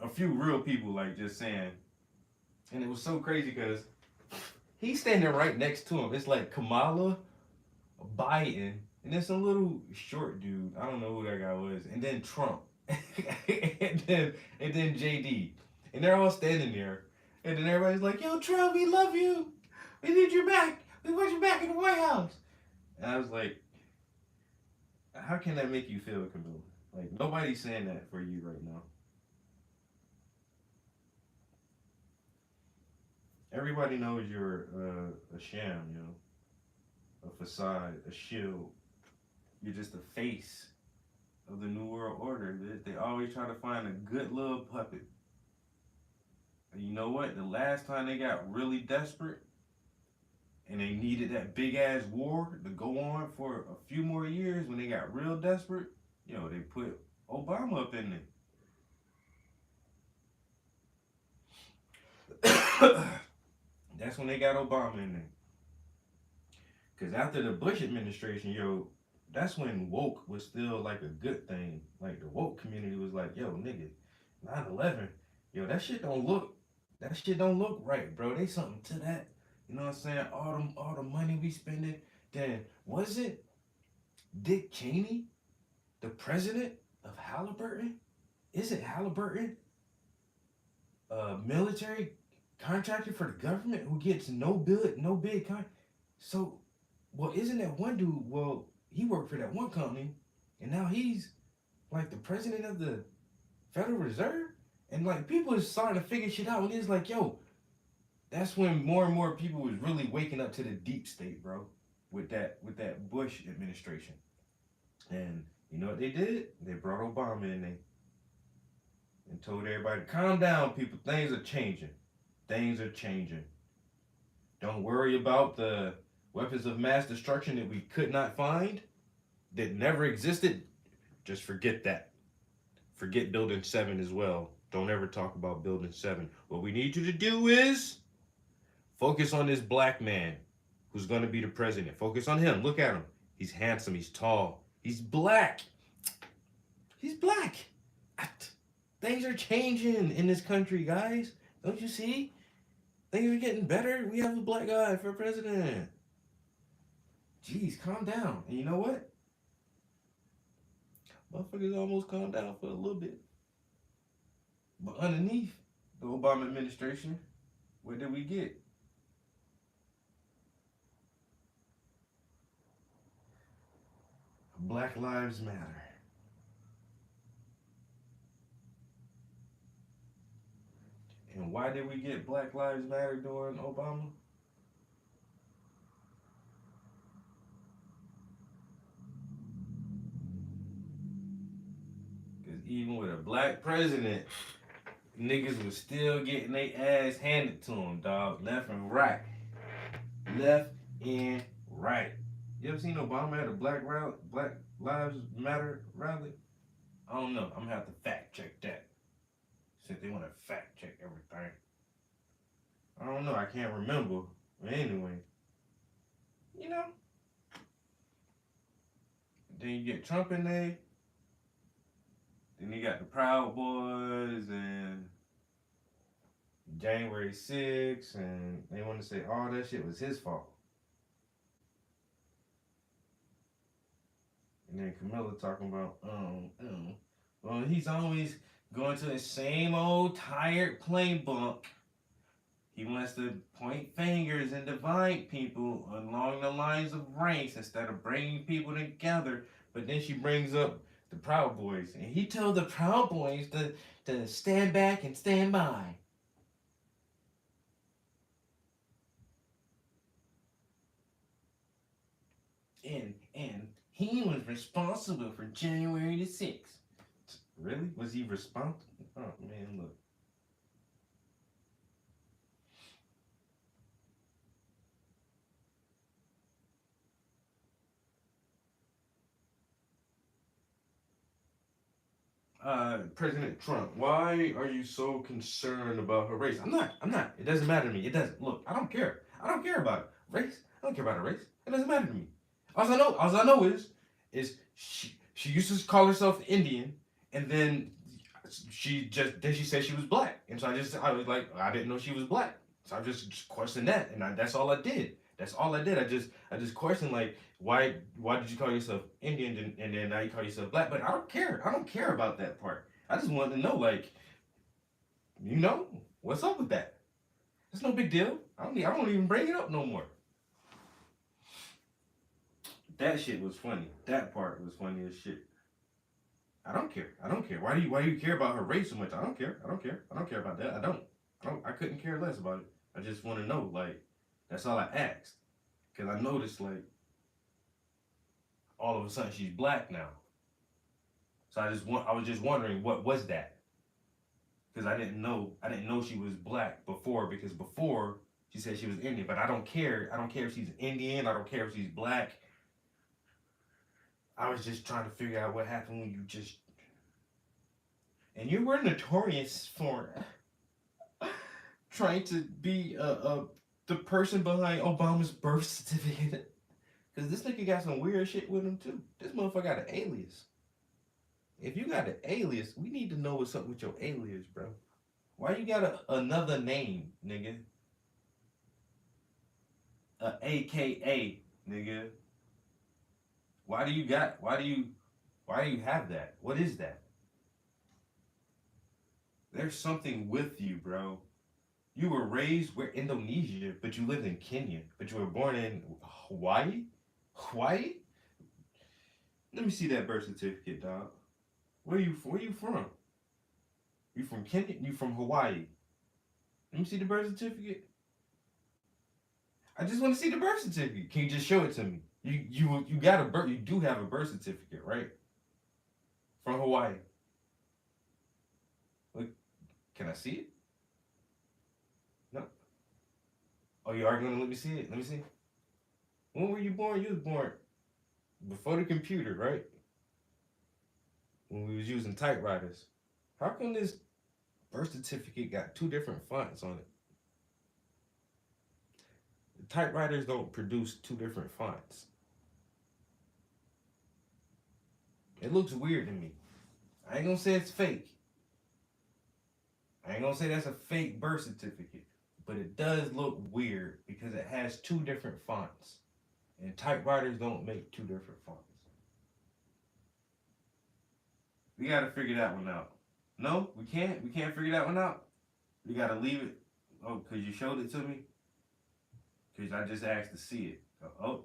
a few real people like just saying, and it was so crazy because he's standing right next to him. It's like Kamala, Biden, and then some little short dude. I don't know who that guy was. And then Trump. and then JD. And they're all standing there. And then everybody's like, yo, Trump, we love you. We need you back. We want you back in the White House. And I was like, how can that make you feel, Camilla? Like, nobody's saying that for you right now. Everybody knows you're a sham, you know, a facade, a shield. You're just a face of the New World Order. They always try to find a good little puppet. And you know what? The last time they got really desperate and they needed that big ass war to go on for a few more years, when they got real desperate, yo, they put Obama up in there. That's when they got Obama in there. Because after the Bush administration, yo, that's when woke was still like a good thing. Like, the woke community was like, yo, nigga, 9/11, yo, that shit don't look right, bro. They something to that. You know what I'm saying? All the money we spending. Then, was it Dick Cheney, the president of Halliburton? Is it Halliburton? Military contractor for the government who gets no big so, well, isn't that one dude, well, he worked for that one company, and now he's like the president of the Federal Reserve? And like, people is starting to figure shit out, and it's like, yo, that's when more and more people was really waking up to the deep state, bro, with that Bush administration. And you know what they did? They brought Obama in there and told everybody, calm down, people, things are changing. Things are changing. Don't worry about the weapons of mass destruction that we could not find, that never existed. Just forget that. Forget Building 7 as well. Don't ever talk about Building 7. What we need you to do is focus on this black man who's going to be the president. Focus on him. Look at him. He's handsome. He's tall. He's black. He's black. Things are changing in this country, guys. Don't you see? Things are getting better. We have a black guy for president. Jeez, calm down. And you know what? Motherfuckers almost calmed down for a little bit. But underneath the Obama administration, what did we get? Black Lives Matter. And why did we get Black Lives Matter during Obama? Because even with a black president, niggas was still getting their ass handed to them, dog. Left and right. Left and right. You ever seen Obama at a Black Lives Matter rally? I don't know. I'm going to have to fact check that. Since they want to fact check everything. I don't know. I can't remember. But anyway. You know. Then you get Trump in there. Then you got the Proud Boys and January 6th. And they want to say all that shit was his fault. And then Camilla talking about, well, he's always going to the same old tired playbook. He wants to point fingers and divide people along the lines of race instead of bringing people together. But then she brings up the Proud Boys. And he told the Proud Boys to stand back and stand by. And he was responsible for January the 6th. Really? Was he responsible? Oh, man, look. President Trump, why are you so concerned about her race? I'm not. It doesn't matter to me. It doesn't. Look, I don't care. I don't care about race. I don't care about her race. It doesn't matter to me. All I know is she used to call herself Indian, and then she said she was black, and so I was like, I didn't know she was black, so I just questioned that, and that's all I did. That's all I did. I just questioned, like, why did you call yourself Indian and then now you call yourself black? But I don't care. I don't care about that part. I just wanted to know, like, you know, what's up with that? It's no big deal. I don't even bring it up no more. That shit was funny. That part was funny as shit. I don't care. I don't care. Why do you care about her race so much? I don't care. I don't care. I don't care about that. I couldn't care less about it. I just want to know, like, that's all I asked. Cause I noticed, like, all of a sudden she's black now. So I was just wondering what was that? Because I didn't know she was black before, because before she said she was Indian, but I don't care. I don't care if she's Indian. I don't care if she's black. I was just trying to figure out what happened when you just... And you were notorious for trying to be the person behind Obama's birth certificate. Because this nigga got some weird shit with him too. This motherfucker got an alias. If you got an alias, we need to know what's up with your alias, bro. Why you got another name, nigga? A AKA, nigga. Why do you have that? What is that? There's something with you, bro. You were raised in Indonesia, but you lived in Kenya, but you were born in Hawaii? Hawaii? Let me see that birth certificate, dog. Where you from? You from Kenya? You from Hawaii? Let me see the birth certificate. I just want to see the birth certificate. Can you just show it to me? You do have a birth certificate, right? From Hawaii. Look, can I see it? No. Oh, you are gonna let me see it? Let me see. When were you born? You was born before the computer, right? When we was using typewriters. How come this birth certificate got 2 different fonts on it? The typewriters don't produce 2 different fonts. It looks weird to me. I ain't gonna say it's fake. I ain't gonna say that's a fake birth certificate. But it does look weird because it has 2 different fonts. And typewriters don't make 2 different fonts. We gotta figure that one out. No, we can't. We can't figure that one out. We gotta leave it. Oh, because you showed it to me? Because I just asked to see it. Oh,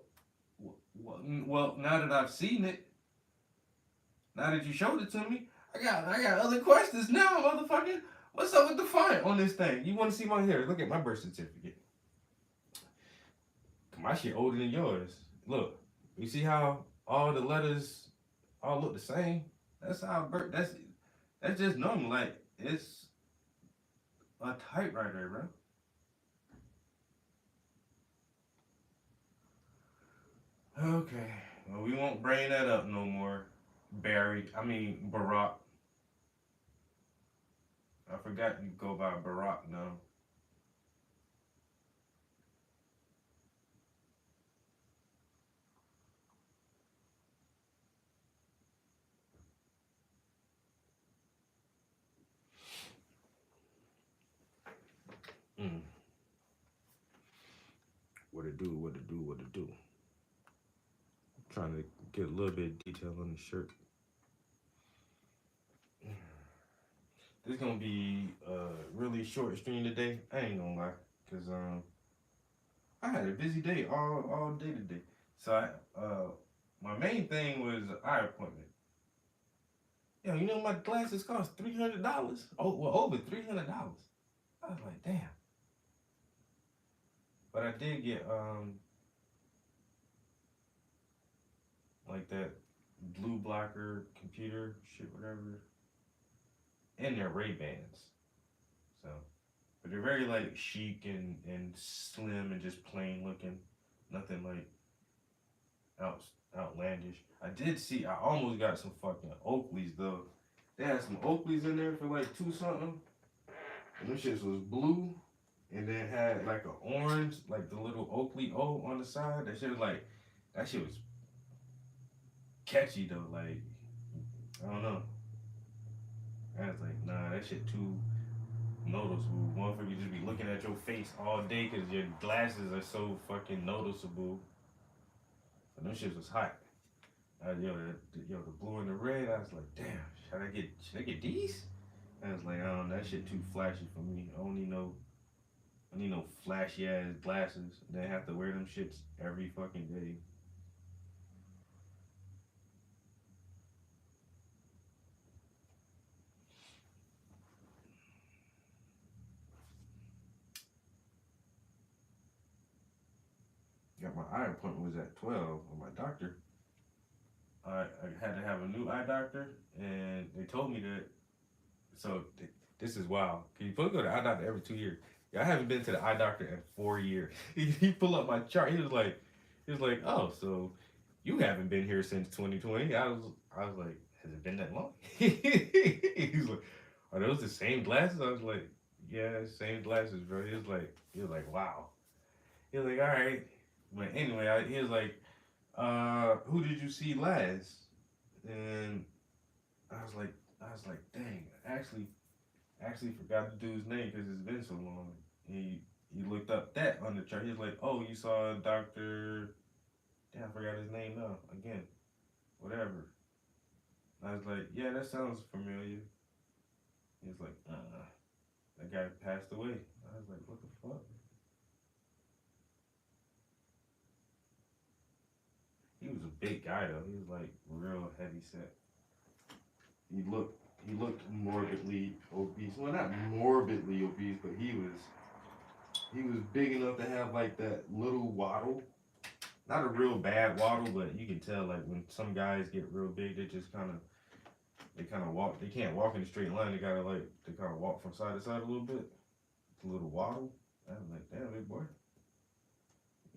well, now that I've seen it, now that you showed it to me, I got other questions now, motherfucker. What's up with the font on this thing? You want to see my hair? Look at my birth certificate. My shit older than yours. Look, you see how all the letters all look the same? That's how that's just normal. Like, it's a typewriter, bro. Okay, well, we won't bring that up no more. Barack. I forgot you go by Barack now. What it do? I'm trying to get a little bit of detail on the shirt. This is gonna be a really short stream today. I ain't gonna lie, cause I had a busy day all day today. So my main thing was an eye appointment. Yo, you know my glasses cost $300. Oh, well, over $300. I was like, damn. But I did get like that blue blocker computer shit, whatever. And they're Ray-Bans. So, but they're very like chic and slim and just plain looking. Nothing like outlandish. I almost got some fucking Oakleys though. They had some Oakleys in there for like $2 something. And them shits was blue. And then had like an orange, like the little Oakley O on the side. That shit was catchy though. Like, I don't know. I was like, nah, that shit too noticeable. Motherfucker just be looking at your face all day because your glasses are so fucking noticeable. But them shits was hot. Yo, the blue and the red, I was like, damn, should I get these? I was like, I don't know, that shit too flashy for me. I don't need no flashy ass glasses. Then have to wear them shits every fucking day. my eye appointment was at 12 with my doctor. I had to have a new eye doctor, and they told me that. So this is wild. Cause you supposed to go to the eye doctor every 2 years. Yeah, I haven't been to the eye doctor in 4 years. He pulled up my chart. He was like, oh, so you haven't been here since 2020. I was like, has it been that long? He's like, are those the same glasses? I was like, yeah, same glasses, bro. He was like, wow. He was like, all right. But anyway, he was like, who did you see last? And I was like, dang, I actually forgot the dude's name because it's been so long. He looked up that on the chart. He was like, oh, you saw Dr. Damn, I forgot his name now. Again, whatever. I was like, yeah, that sounds familiar. He was like, that guy passed away. I was like, what the fuck? He was a big guy though. He was like real heavy set. He looked morbidly obese. Well, not morbidly obese, but he was big enough to have like that little waddle. Not a real bad waddle, but you can tell like when some guys get real big, they kind of walk. They can't walk in a straight line. They kind of walk from side to side a little bit. It's a little waddle. I was like, damn, big boy.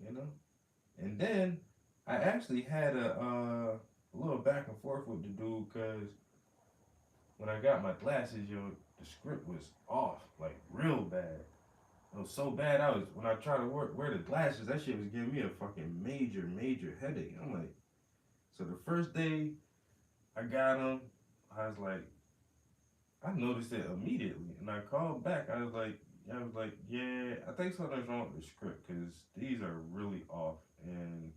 You know. And then I actually had a little back and forth with the dude because when I got my glasses, the script was off, like real bad. It was so bad. When I tried to wear the glasses, that shit was giving me a fucking major headache. I'm like, so the first day I got them, I was like, I noticed it immediately, and I called back. I was like, yeah, I think something's wrong with the script because these are really off, and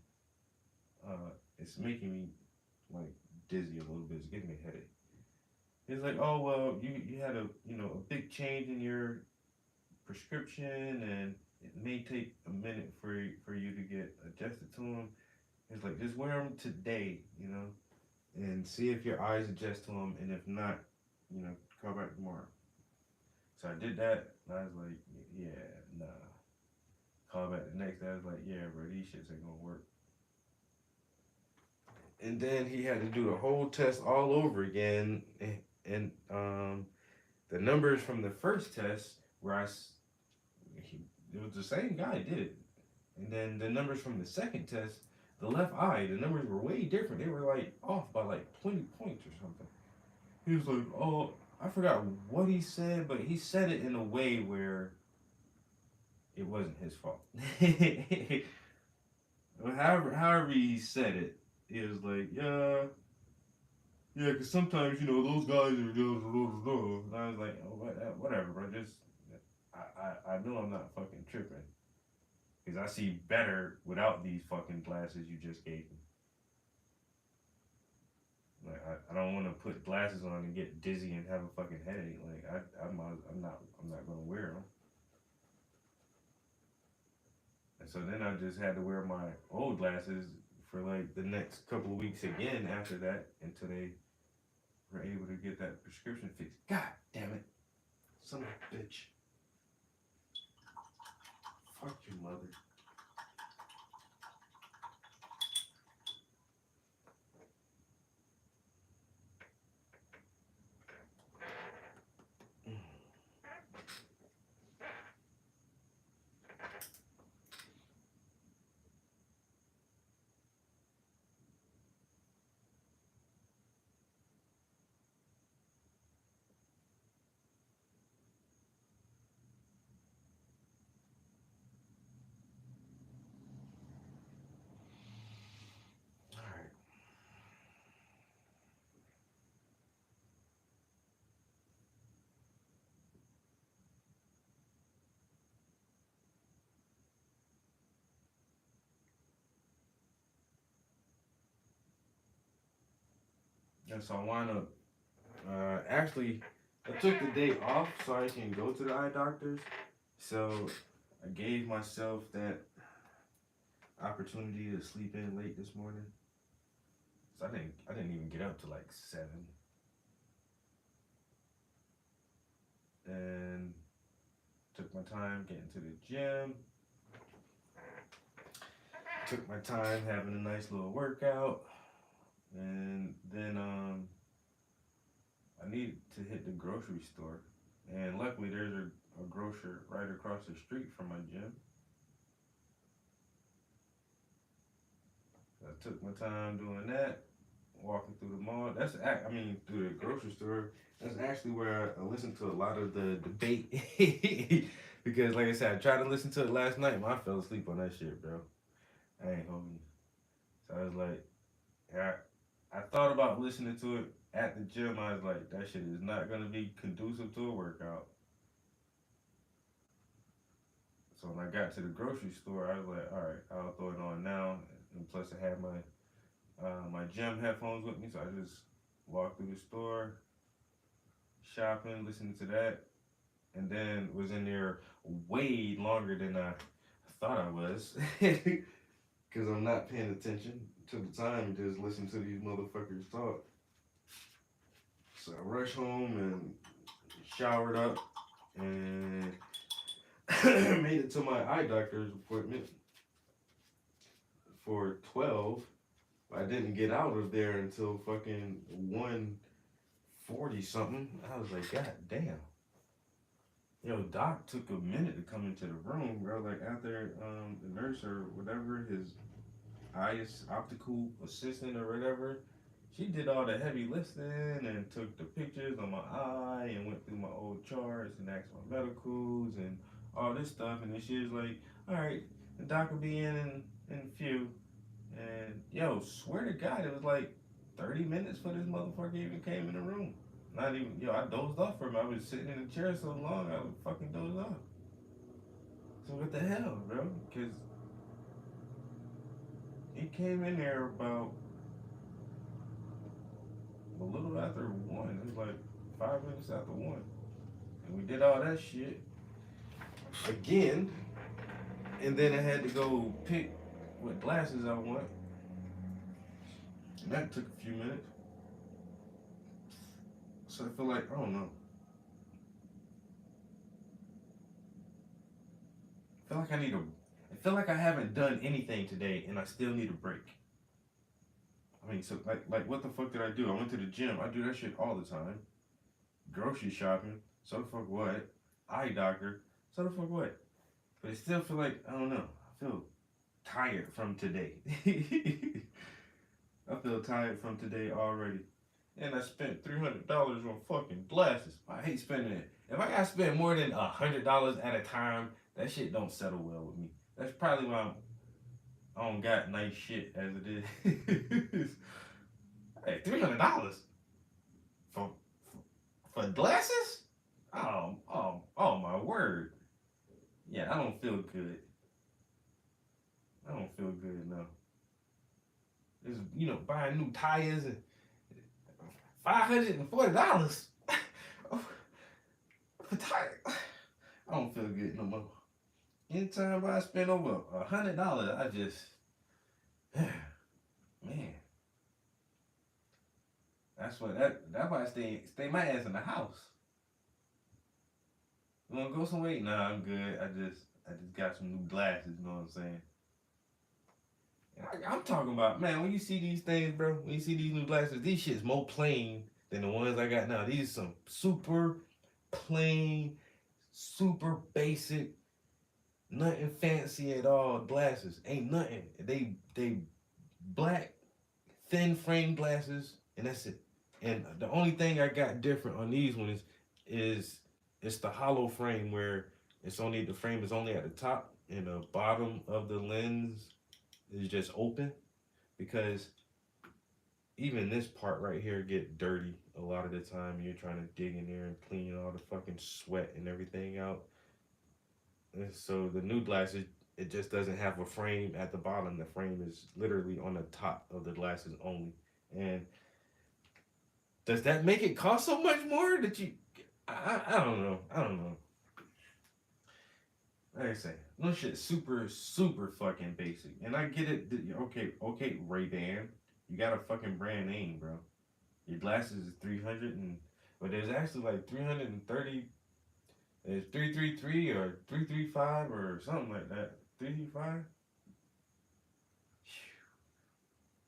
it's making me like dizzy a little bit. It's giving me a headache. It's like, oh well, you had a big change in your prescription, and it may take a minute for you to get adjusted to them. It's like, just wear them today, and see if your eyes adjust to them, and if not, call back tomorrow. So I did that, and I was like, yeah, nah. Call back the next day, I was like, yeah, bro, these shits ain't gonna work. And then he had to do the whole test all over again, and the numbers from the first test where it was the same guy did it, and then the numbers from the second test, the left eye, the numbers were way different. They were like off by like 20 points or something. He was like, oh, I forgot what he said, but he said it in a way where it wasn't his fault. However he said it, he was like, yeah, because sometimes, those guys are, and I was like, oh, whatever, bro, just, I know I'm not fucking tripping, because I see better without these fucking glasses you just gave me. Like, I don't want to put glasses on and get dizzy and have a fucking headache. Like, I'm not gonna wear them. And so then I just had to wear my old glasses for like the next couple of weeks again after that until they were able to get that prescription fixed. God damn it. Son of a bitch. Fuck your mother. And so I wound up, actually, I took the day off so I can go to the eye doctors. So I gave myself that opportunity to sleep in late this morning. So I didn't even get up till like 7. And took my time getting to the gym. took my time having a nice little workout, and then I needed to hit the grocery store, and luckily there's a grocer right across the street from my gym. I took my time doing that, walking through the mall. Through the grocery store. That's actually where I listened to a lot of the debate. Because, like I said, I tried to listen to it last night, but I fell asleep on that shit, bro. I ain't holding you. So I was like, I thought about listening to it at the gym. I was like, that shit is not going to be conducive to a workout. So when I got to the grocery store, I was like, all right, I'll throw it on now. And plus, I had my gym headphones with me, so I just walked through the store, shopping, listening to that, and then was in there way longer than I thought I was, because I'm not paying attention to the time, just listening to these motherfuckers talk. So I rushed home and showered up and made it to my eye doctor's appointment for 12. I didn't get out of there until fucking 1:40 something. I was like, God damn. Yo, Doc took a minute to come into the room, bro. Like after the nurse or whatever, his optical assistant or whatever, she did all the heavy lifting and took the pictures on my eye and went through my old charts and asked my medicals and all this stuff. And then she was like, all right, the doc will be in a few. And yo, swear to God, it was like 30 minutes for this motherfucker even came in the room. Not even, I dozed off for him. I was sitting in the chair so long, I would fucking doze off. So what the hell, bro? Because he came in there about a little after 1. It was like 5 minutes after 1. And we did all that shit again. And then I had to go pick what glasses I want. And that took a few minutes. So I feel like, I don't know. I feel like I haven't done anything today and I still need a break. I mean, so like what the fuck did I do? I went to the gym. I do that shit all the time. Grocery shopping. So the fuck what? Eye doctor. So the fuck what? But I still feel like, I don't know. I feel tired from today. I feel tired from today already. And I spent $300 on fucking glasses. I hate spending it. If I gotta spend more than $100 at a time, that shit don't settle well with me. That's probably why I don't got nice shit as it is. Hey, $300 for glasses? Oh my word. Yeah, I don't feel good. I don't feel good enough. It's, buying new tires and $540 for tires. I don't feel good no more. Anytime I spend over $100, I just, man. That's why I stay my ass in the house. You wanna go somewhere? Nah, I'm good. I just got some new glasses, you know what I'm saying? I'm talking about, man, when you see these things, bro, when you see these new glasses, these shit's more plain than the ones I got now. These are some super plain, super basic, nothing fancy at all glasses. Ain't nothing. They black, thin frame glasses, and that's it. And the only thing I got different on these ones is it's the hollow frame where the frame is only at the top and the bottom of the lens is just open, because even this part right here get dirty a lot of the time. You're trying to dig in there and clean all the fucking sweat and everything out. And so the new glasses, it just doesn't have a frame at the bottom. The frame is literally on the top of the glasses only. And does that make it cost so much more that you? I don't know. Like I say, no shit, super fucking basic. And I get it. Okay, Ray-Ban, you got a fucking brand name, bro. Your glasses is 300 but there's actually like 330. It's 333 or 335 or something like that. 335.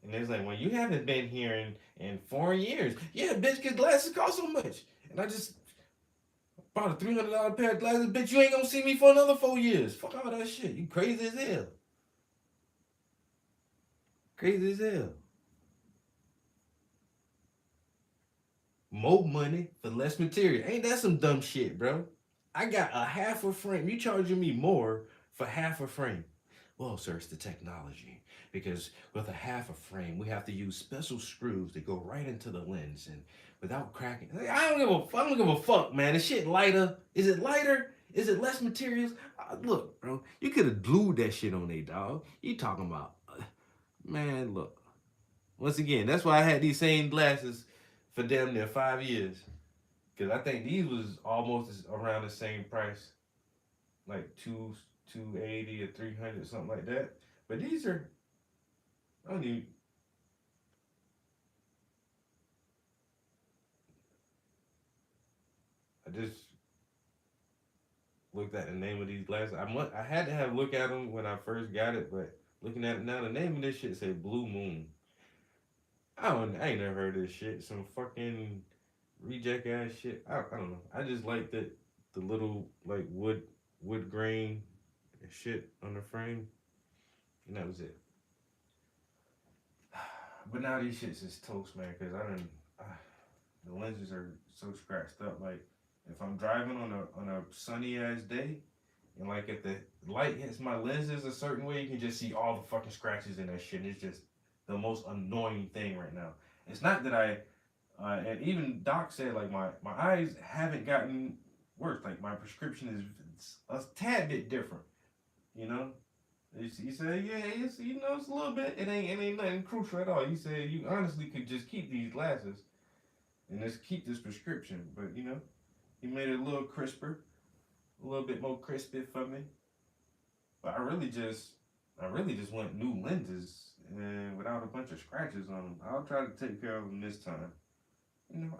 And it's like, well, you haven't been here in 4 years. Yeah, bitch, cause glasses cost so much. And I just bought a $300 pair of glasses. Bitch, you ain't gonna see me for another 4 years. Fuck all that shit. You crazy as hell. Crazy as hell. More money for less material. Ain't that some dumb shit, bro? I got a half a frame. You charging me more for half a frame. Well, sir, it's the technology. Because with a half a frame, we have to use special screws that go right into the lens and without cracking. I don't give a fuck, man. Is shit lighter? Is it lighter? Is it less materials? Look, bro, you could have glued that shit on there, dog. You talking about, man, look. Once again, that's why I had these same glasses for damn near 5 years. Because I think these was almost around the same price. Like $280 or $300, something like that. But these are, I don't even, I just looked at the name of these glasses. I had to have a look at them when I first got it, but looking at it now, the name of this shit say Blue Moon. I ain't never heard of this shit. Some fucking reject ass shit. I don't know. I just like the little like wood grain shit on the frame, and that was it. But now these shits is toast, man, because the lenses are so scratched up. Like if I'm driving on a sunny ass day, and like if the light hits my lenses a certain way, you can just see all the fucking scratches in that shit. It's just the most annoying thing right now. It's not that and even Doc said like my eyes haven't gotten worse. Like my prescription is a tad bit different, you know. He said, yeah, it's it's a little bit. It ain't nothing crucial at all. He said you honestly could just keep these glasses and just keep this prescription, but he made it a little crisper, a little bit more crispy for me. But I really just want new lenses and without a bunch of scratches on them. I'll try to take care of them this time.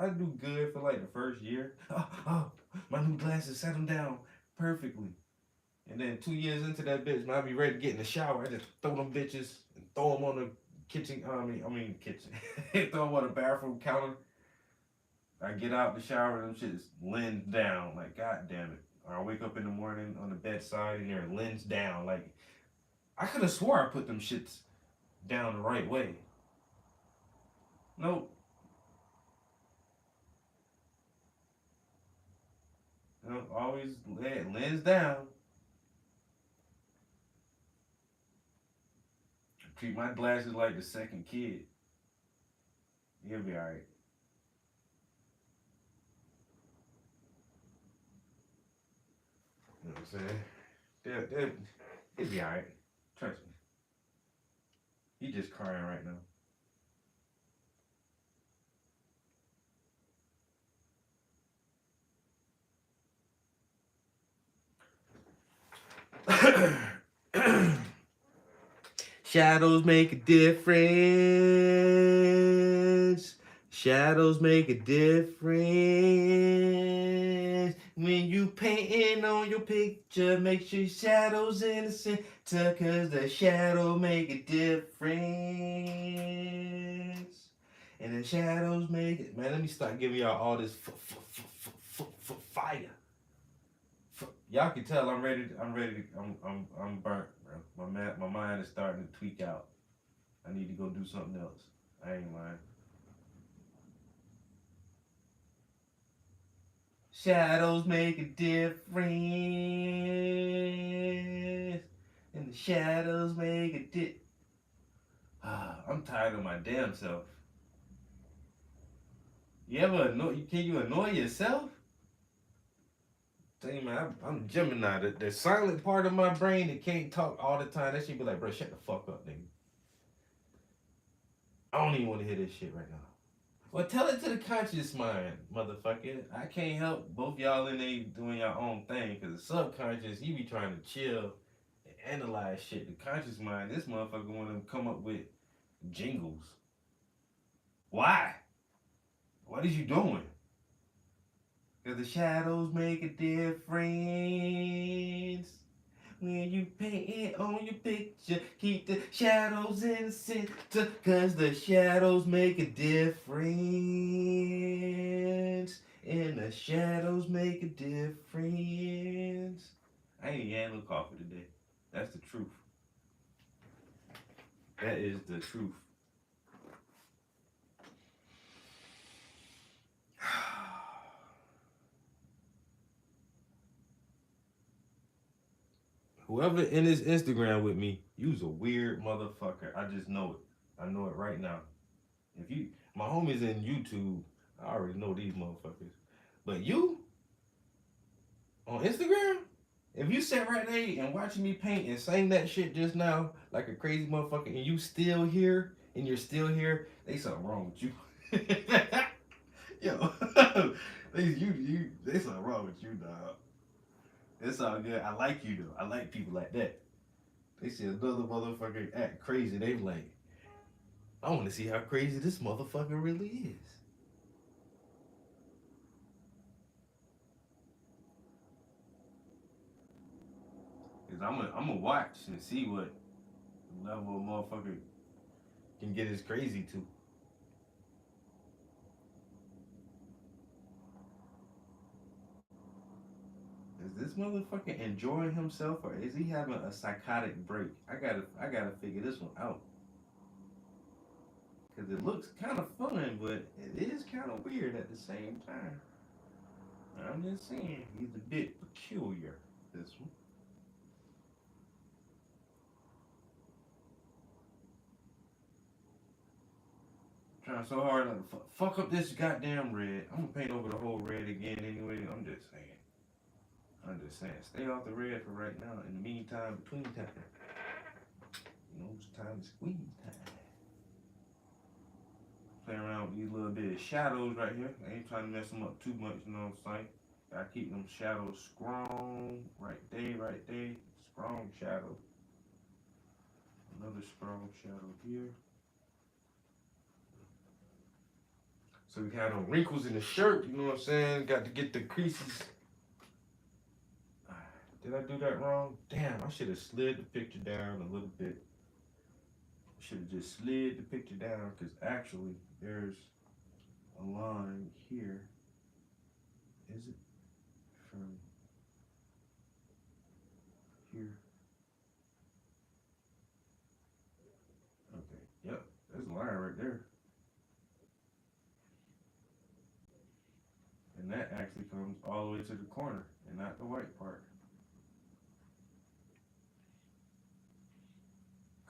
I do good for like the first year. Oh, my new glasses set them down perfectly. And then 2 years into that bitch, man, I be ready to get in the shower. I just throw them bitches and throw them on the kitchen. Kitchen. Throw them on the bathroom counter. I get out the shower and them shits lens down. Like, god damn it. Or I wake up in the morning on the bedside and they're lens down. Like, I could have swore I put them shits down the right way. Nope. Always lens down. Treat my glasses like the second kid. You'll be alright. You know what I'm saying? It'll be alright. Trust me. He just crying right now. Shadows make a difference. Shadows make a difference. When you painting on your picture, make sure shadows in the center, cause the shadow make a difference. And the shadows make it. Man, let me start giving y'all all this fire. Y'all can tell I'm ready. I'm burnt, bro. My mind is starting to tweak out. I need to go do something else. I ain't lying. Shadows make a difference, and the shadows make a I'm tired of my damn self. You ever can you annoy yourself? Tell you, man, I'm Gemini. The silent part of my brain that can't talk all the time, that shit be like, bro, shut the fuck up, nigga. I don't even want to hear this shit right now. Well, tell it to the conscious mind, motherfucker. I can't help both y'all in there doing your own thing, because the subconscious, you be trying to chill and analyze shit. The conscious mind, this motherfucker want to come up with jingles. Why? What is you doing? Because the shadows make a difference. When you paint it on your picture, keep the shadows in the center, cause the shadows make a difference. And the shadows make a difference. I ain't even had no coffee today. That's the truth. That is the truth. Whoever in this Instagram with me, you's a weird motherfucker. I just know it. I know it right now. If you, my homies in YouTube, I already know these motherfuckers. But you, on Instagram, if you sat right there and watching me paint and sang that shit just now like a crazy motherfucker, and you still here, and you're still here, there's something wrong with you. Yo, there's something wrong with you, dog. It's all good. I like you though. I like people like that. They see another motherfucker act crazy, they like, I want to see how crazy this motherfucker really is. Cause I'm gonna watch and see what level a motherfucker can get his crazy to. Is this motherfucker enjoying himself or is he having a psychotic break? I gotta figure this one out. Cause it looks kind of fun, but it is kind of weird at the same time. I'm just saying, he's a bit peculiar, this one. Trying so hard to fuck up this goddamn red. I'm gonna paint over the whole red again anyway. I'm just saying. Stay off the red for right now. In the meantime, between time. You know, it's time to squeeze time. Playing around with these little bit of shadows right here. I ain't trying to mess them up too much, you know what I'm saying? Gotta keep them shadows strong. Right there. Strong shadow. Another strong shadow here. So we had them wrinkles in the shirt, you know what I'm saying? Got to get the creases. Did I do that wrong? Damn, I should have slid the picture down a little bit. Should have just slid the picture down because actually there's a line here. Is it? From here. Okay, yep, there's a line right there. And that actually comes all the way to the corner and not the white part.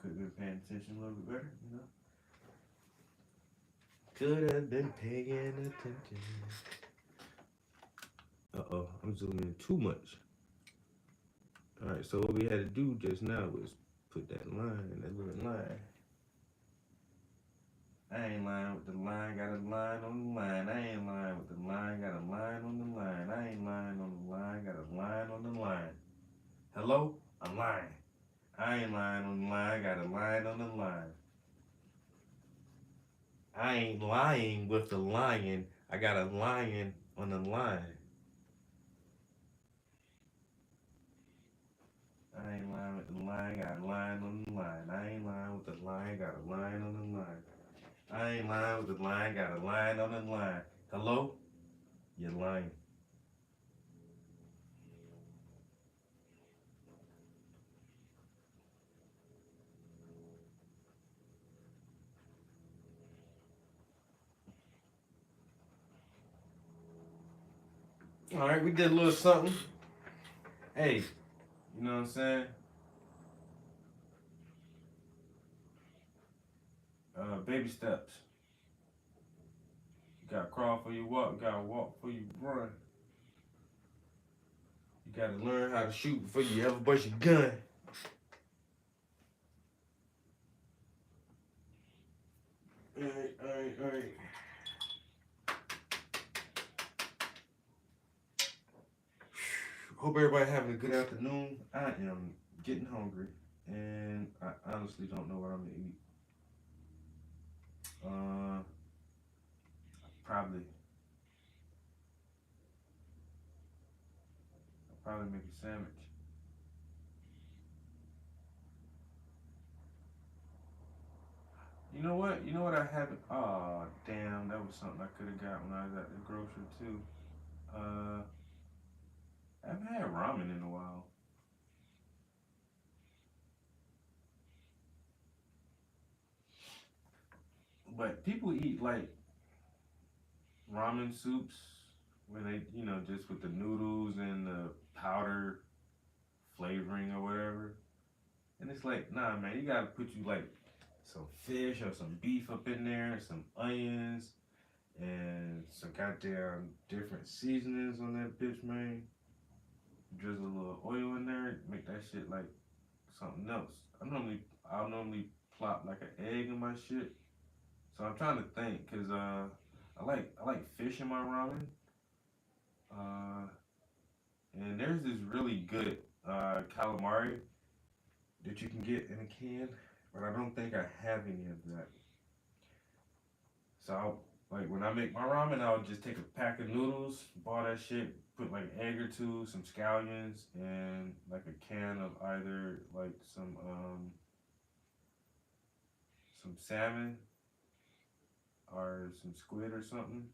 Could have been paying attention a little bit better, you know? Could have been paying attention. Uh-oh, I'm zooming in too much. Alright, so what we had to do just now was put that line, that little line. I ain't lying with the line, got a line on the line. I ain't lying with the line, got a line on the line. I ain't lying on the line, got a line on the line. Hello? I'm lying. I ain't lying on the line, got a line on the line. I ain't lying with the lion, I got a lion on the line. I ain't lying with the line, got a line on the line. I ain't lying with the line, got a line on the line. I ain't lying with the line, got a line on the line. Hello? You're lying. All right, we did a little something. Hey, you know what I'm saying? Baby steps. You gotta crawl for you walk, you gotta walk for you run. You gotta learn how to shoot before you ever bust your gun. All right. Hope everybody having a good afternoon. I am getting hungry, and I honestly don't know what I'm gonna eat. I'll probably make a sandwich. You know what? You know what I haven't. Oh damn, that was something I could have got when I was at the grocery too. I haven't had ramen in a while. But people eat like ramen soups when they, just with the noodles and the powder flavoring or whatever. And it's like, nah, man, you gotta put you like some fish or some beef up in there, some onions, and some goddamn different seasonings on that bitch, man. Drizzle a little oil in there, make that shit like something else. I'll normally plop like an egg in my shit. So I'm trying to think, cause I like fish in my ramen. And there's this really good calamari that you can get in a can, but I don't think I have any of that. So like when I make my ramen, I'll just take a pack of noodles, boil that shit, put like an egg or two, some scallions, and like a can of either like some salmon or some squid or something.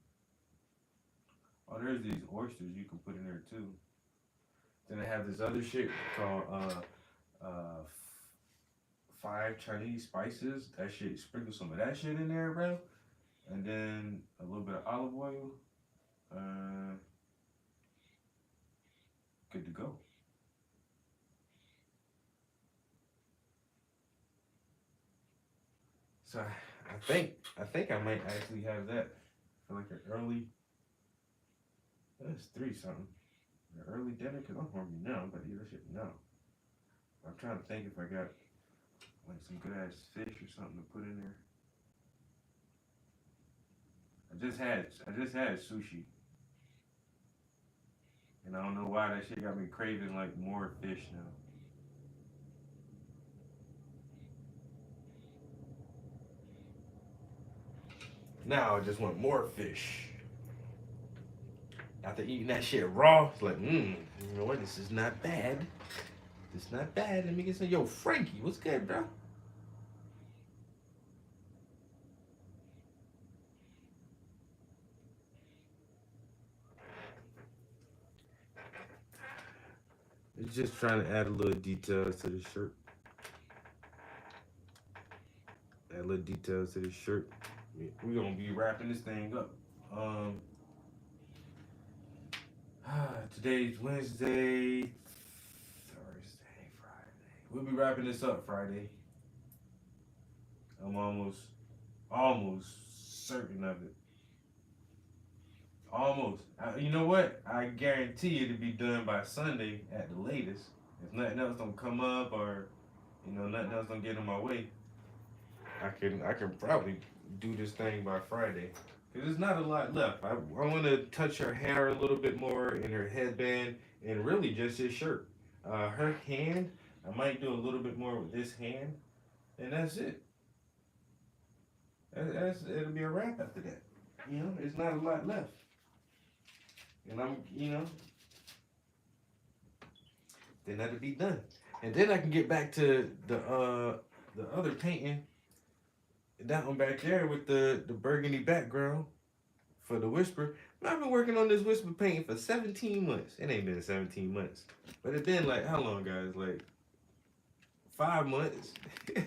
Oh, there's these oysters you can put in there too. Then I have this other shit called five Chinese spices. That shit, sprinkle some of that shit in there, bro. And then a little bit of olive oil. Good to go. So I think I might actually have that for like an early. That's 3 something. An early dinner, cause I'm hungry now. I'm about to eat that shit now. I'm trying to think if I got like some good ass fish or something to put in there. I just had sushi, and I don't know why that shit got me craving like more fish now. Now I just want more fish. After eating that shit raw, it's like, you know what? This is not bad. This is not bad. Let me get some. Yo, Frankie, what's good, bro? It's just trying to add a little details to the shirt. Add a little details to the shirt. We're gonna be wrapping this thing up. Today's Wednesday, Thursday, Friday. We'll be wrapping this up Friday. I'm almost certain of it. Almost. You know what? I guarantee it'll be done by Sunday at the latest. If nothing else don't come up or nothing else don't get in my way, I can probably do this thing by Friday. Cause there's not a lot left. I want to touch her hair a little bit more and her headband and really just his shirt. Her hand, I might do a little bit more with this hand, and that's it. It'll be a wrap after that. There's not a lot left. And then that'll be done. And then I can get back to the other painting. That one back there with the burgundy background for the Whisper. I've been working on this Whisper painting for 17 months. It ain't been 17 months. But it's been like, how long, guys? Like 5 months.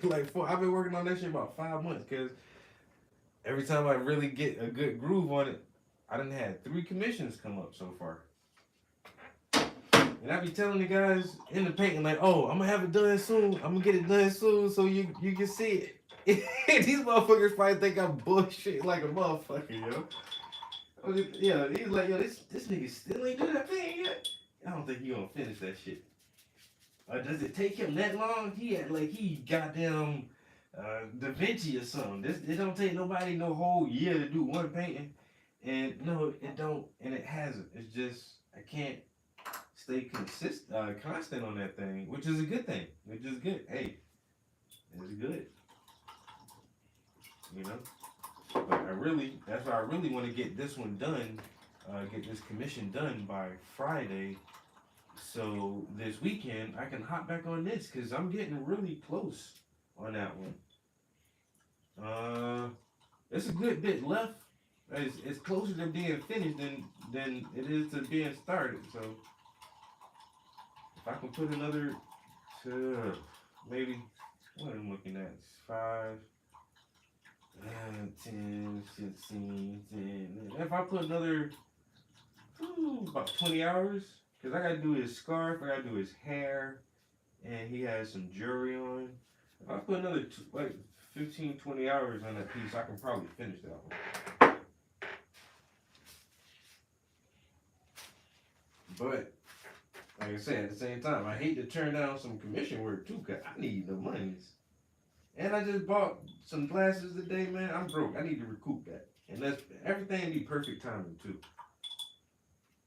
Like 4. I've been working on that shit about 5 months because every time I really get a good groove on it, I done had 3 commissions come up so far. And I be telling the guys in the painting like, oh, I'm gonna have it done soon. I'm gonna get it done soon so you can see it. These motherfuckers probably think I'm bullshit like a motherfucker, yo. Yeah, he's like, yo, this nigga still ain't do that thing yet. I don't think he gonna finish that shit. Does it take him that long? He had like he goddamn Da Vinci or something. It don't take nobody no whole year to do one painting. And no, it don't, and it hasn't. It's just I can't stay constant on that thing, which is a good thing. Which is good. Hey, it's good. But that's why I really want to get this one done, get this commission done by Friday. So this weekend I can hop back on this because I'm getting really close on that one. It's a good bit left. It's closer to being finished than it is to being started. So if I can put another maybe what I'm looking at 5, 10, 16, 10. If I put another about 20 hours, because I gotta do his scarf, I gotta do his hair, and he has some jewelry on. If I put another 15, 20 hours on that piece, I can probably finish that one. But like I said, at the same time, I hate to turn down some commission work too, because I need the monies. And I just bought some glasses today, man. I'm broke. I need to recoup that. And everything need perfect timing too.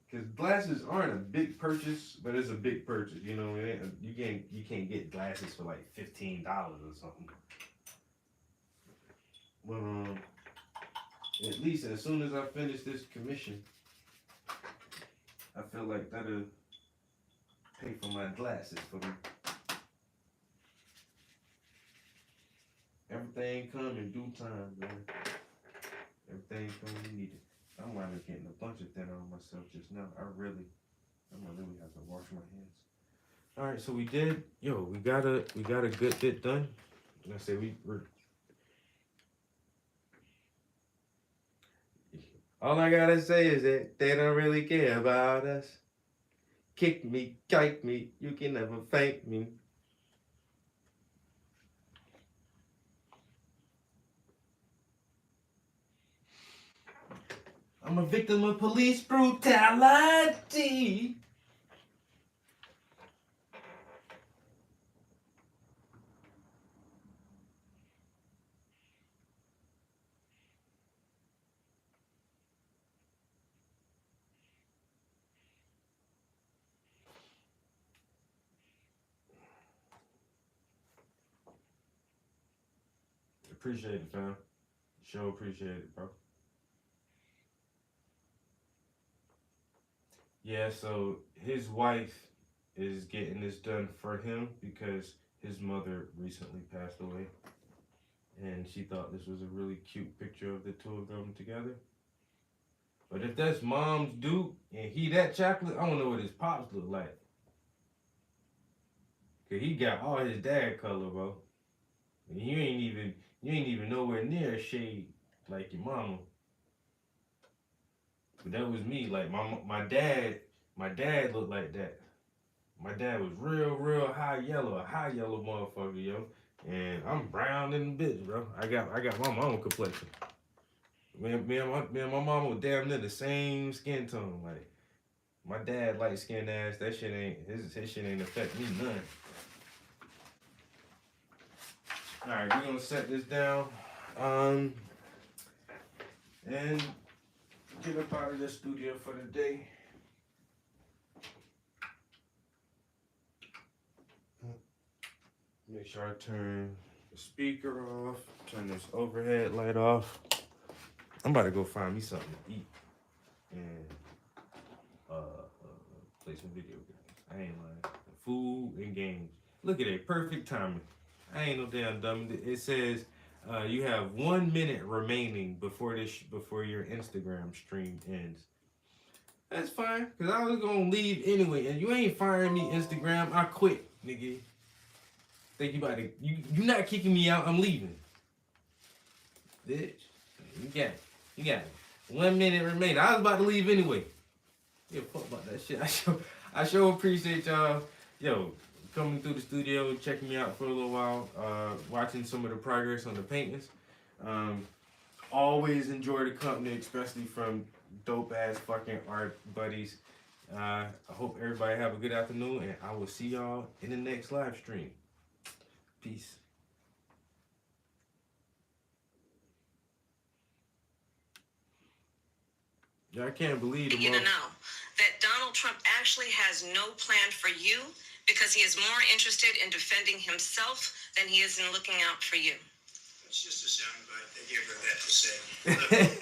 Because glasses aren't a big purchase, but it's a big purchase. You know, you can't get glasses for like $15 or something. Well, at least as soon as I finish this commission, I feel like that'll pay for my glasses for me. Everything come in due time, man. Everything come when you need it. I'm winding up getting a bunch of thinner on myself just now. I'm gonna really have to wash my hands. All right, so we got a good bit done. And I say all I gotta say is that they don't really care about us. Kick me, kite me, you can never thank me. I'm a victim of police brutality. Appreciate it, fam. Sure appreciate it, bro. Yeah, so his wife is getting this done for him because his mother recently passed away. And she thought this was a really cute picture of the two of them together. But if that's mom's Duke and he that chocolate, I don't know what his pops look like. Cause he got all his dad color, bro. And you ain't even nowhere near a shade like your mama. But that was me. Like my dad looked like that. My dad was real high yellow, a high yellow motherfucker, yo. And I'm brown in the bitch, bro. I got my mama complexion. Me and my mama was damn near the same skin tone. Like my dad light skinned ass, that shit ain't his shit ain't affect me none. Alright, we're gonna set this down. And get up out of the studio for the day. Make sure I turn the speaker off, turn this overhead light off. I'm about to go find me something to eat and play some video games. I ain't lying. Food and games. Look at it, perfect timing. I ain't no damn dummy. It says you have 1 minute remaining before your Instagram stream ends. That's fine, cause I was gonna leave anyway, and you ain't firing me, Instagram. I quit, nigga. Think you about to you not kicking me out? I'm leaving, bitch. You got 1 minute remaining. I was about to leave anyway. Yeah, fuck about that shit. I sure appreciate y'all, coming through the studio, checking me out for a little while, watching some of the progress on the paintings. Always enjoy the company, especially from dope ass fucking art buddies. I hope everybody have a good afternoon, and I will see y'all in the next live stream. Peace. I can't believe You to know that Donald Trump actually has no plan for you because he is more interested in defending himself than he is in looking out for you. It's just a soundbite. They gave her that to say.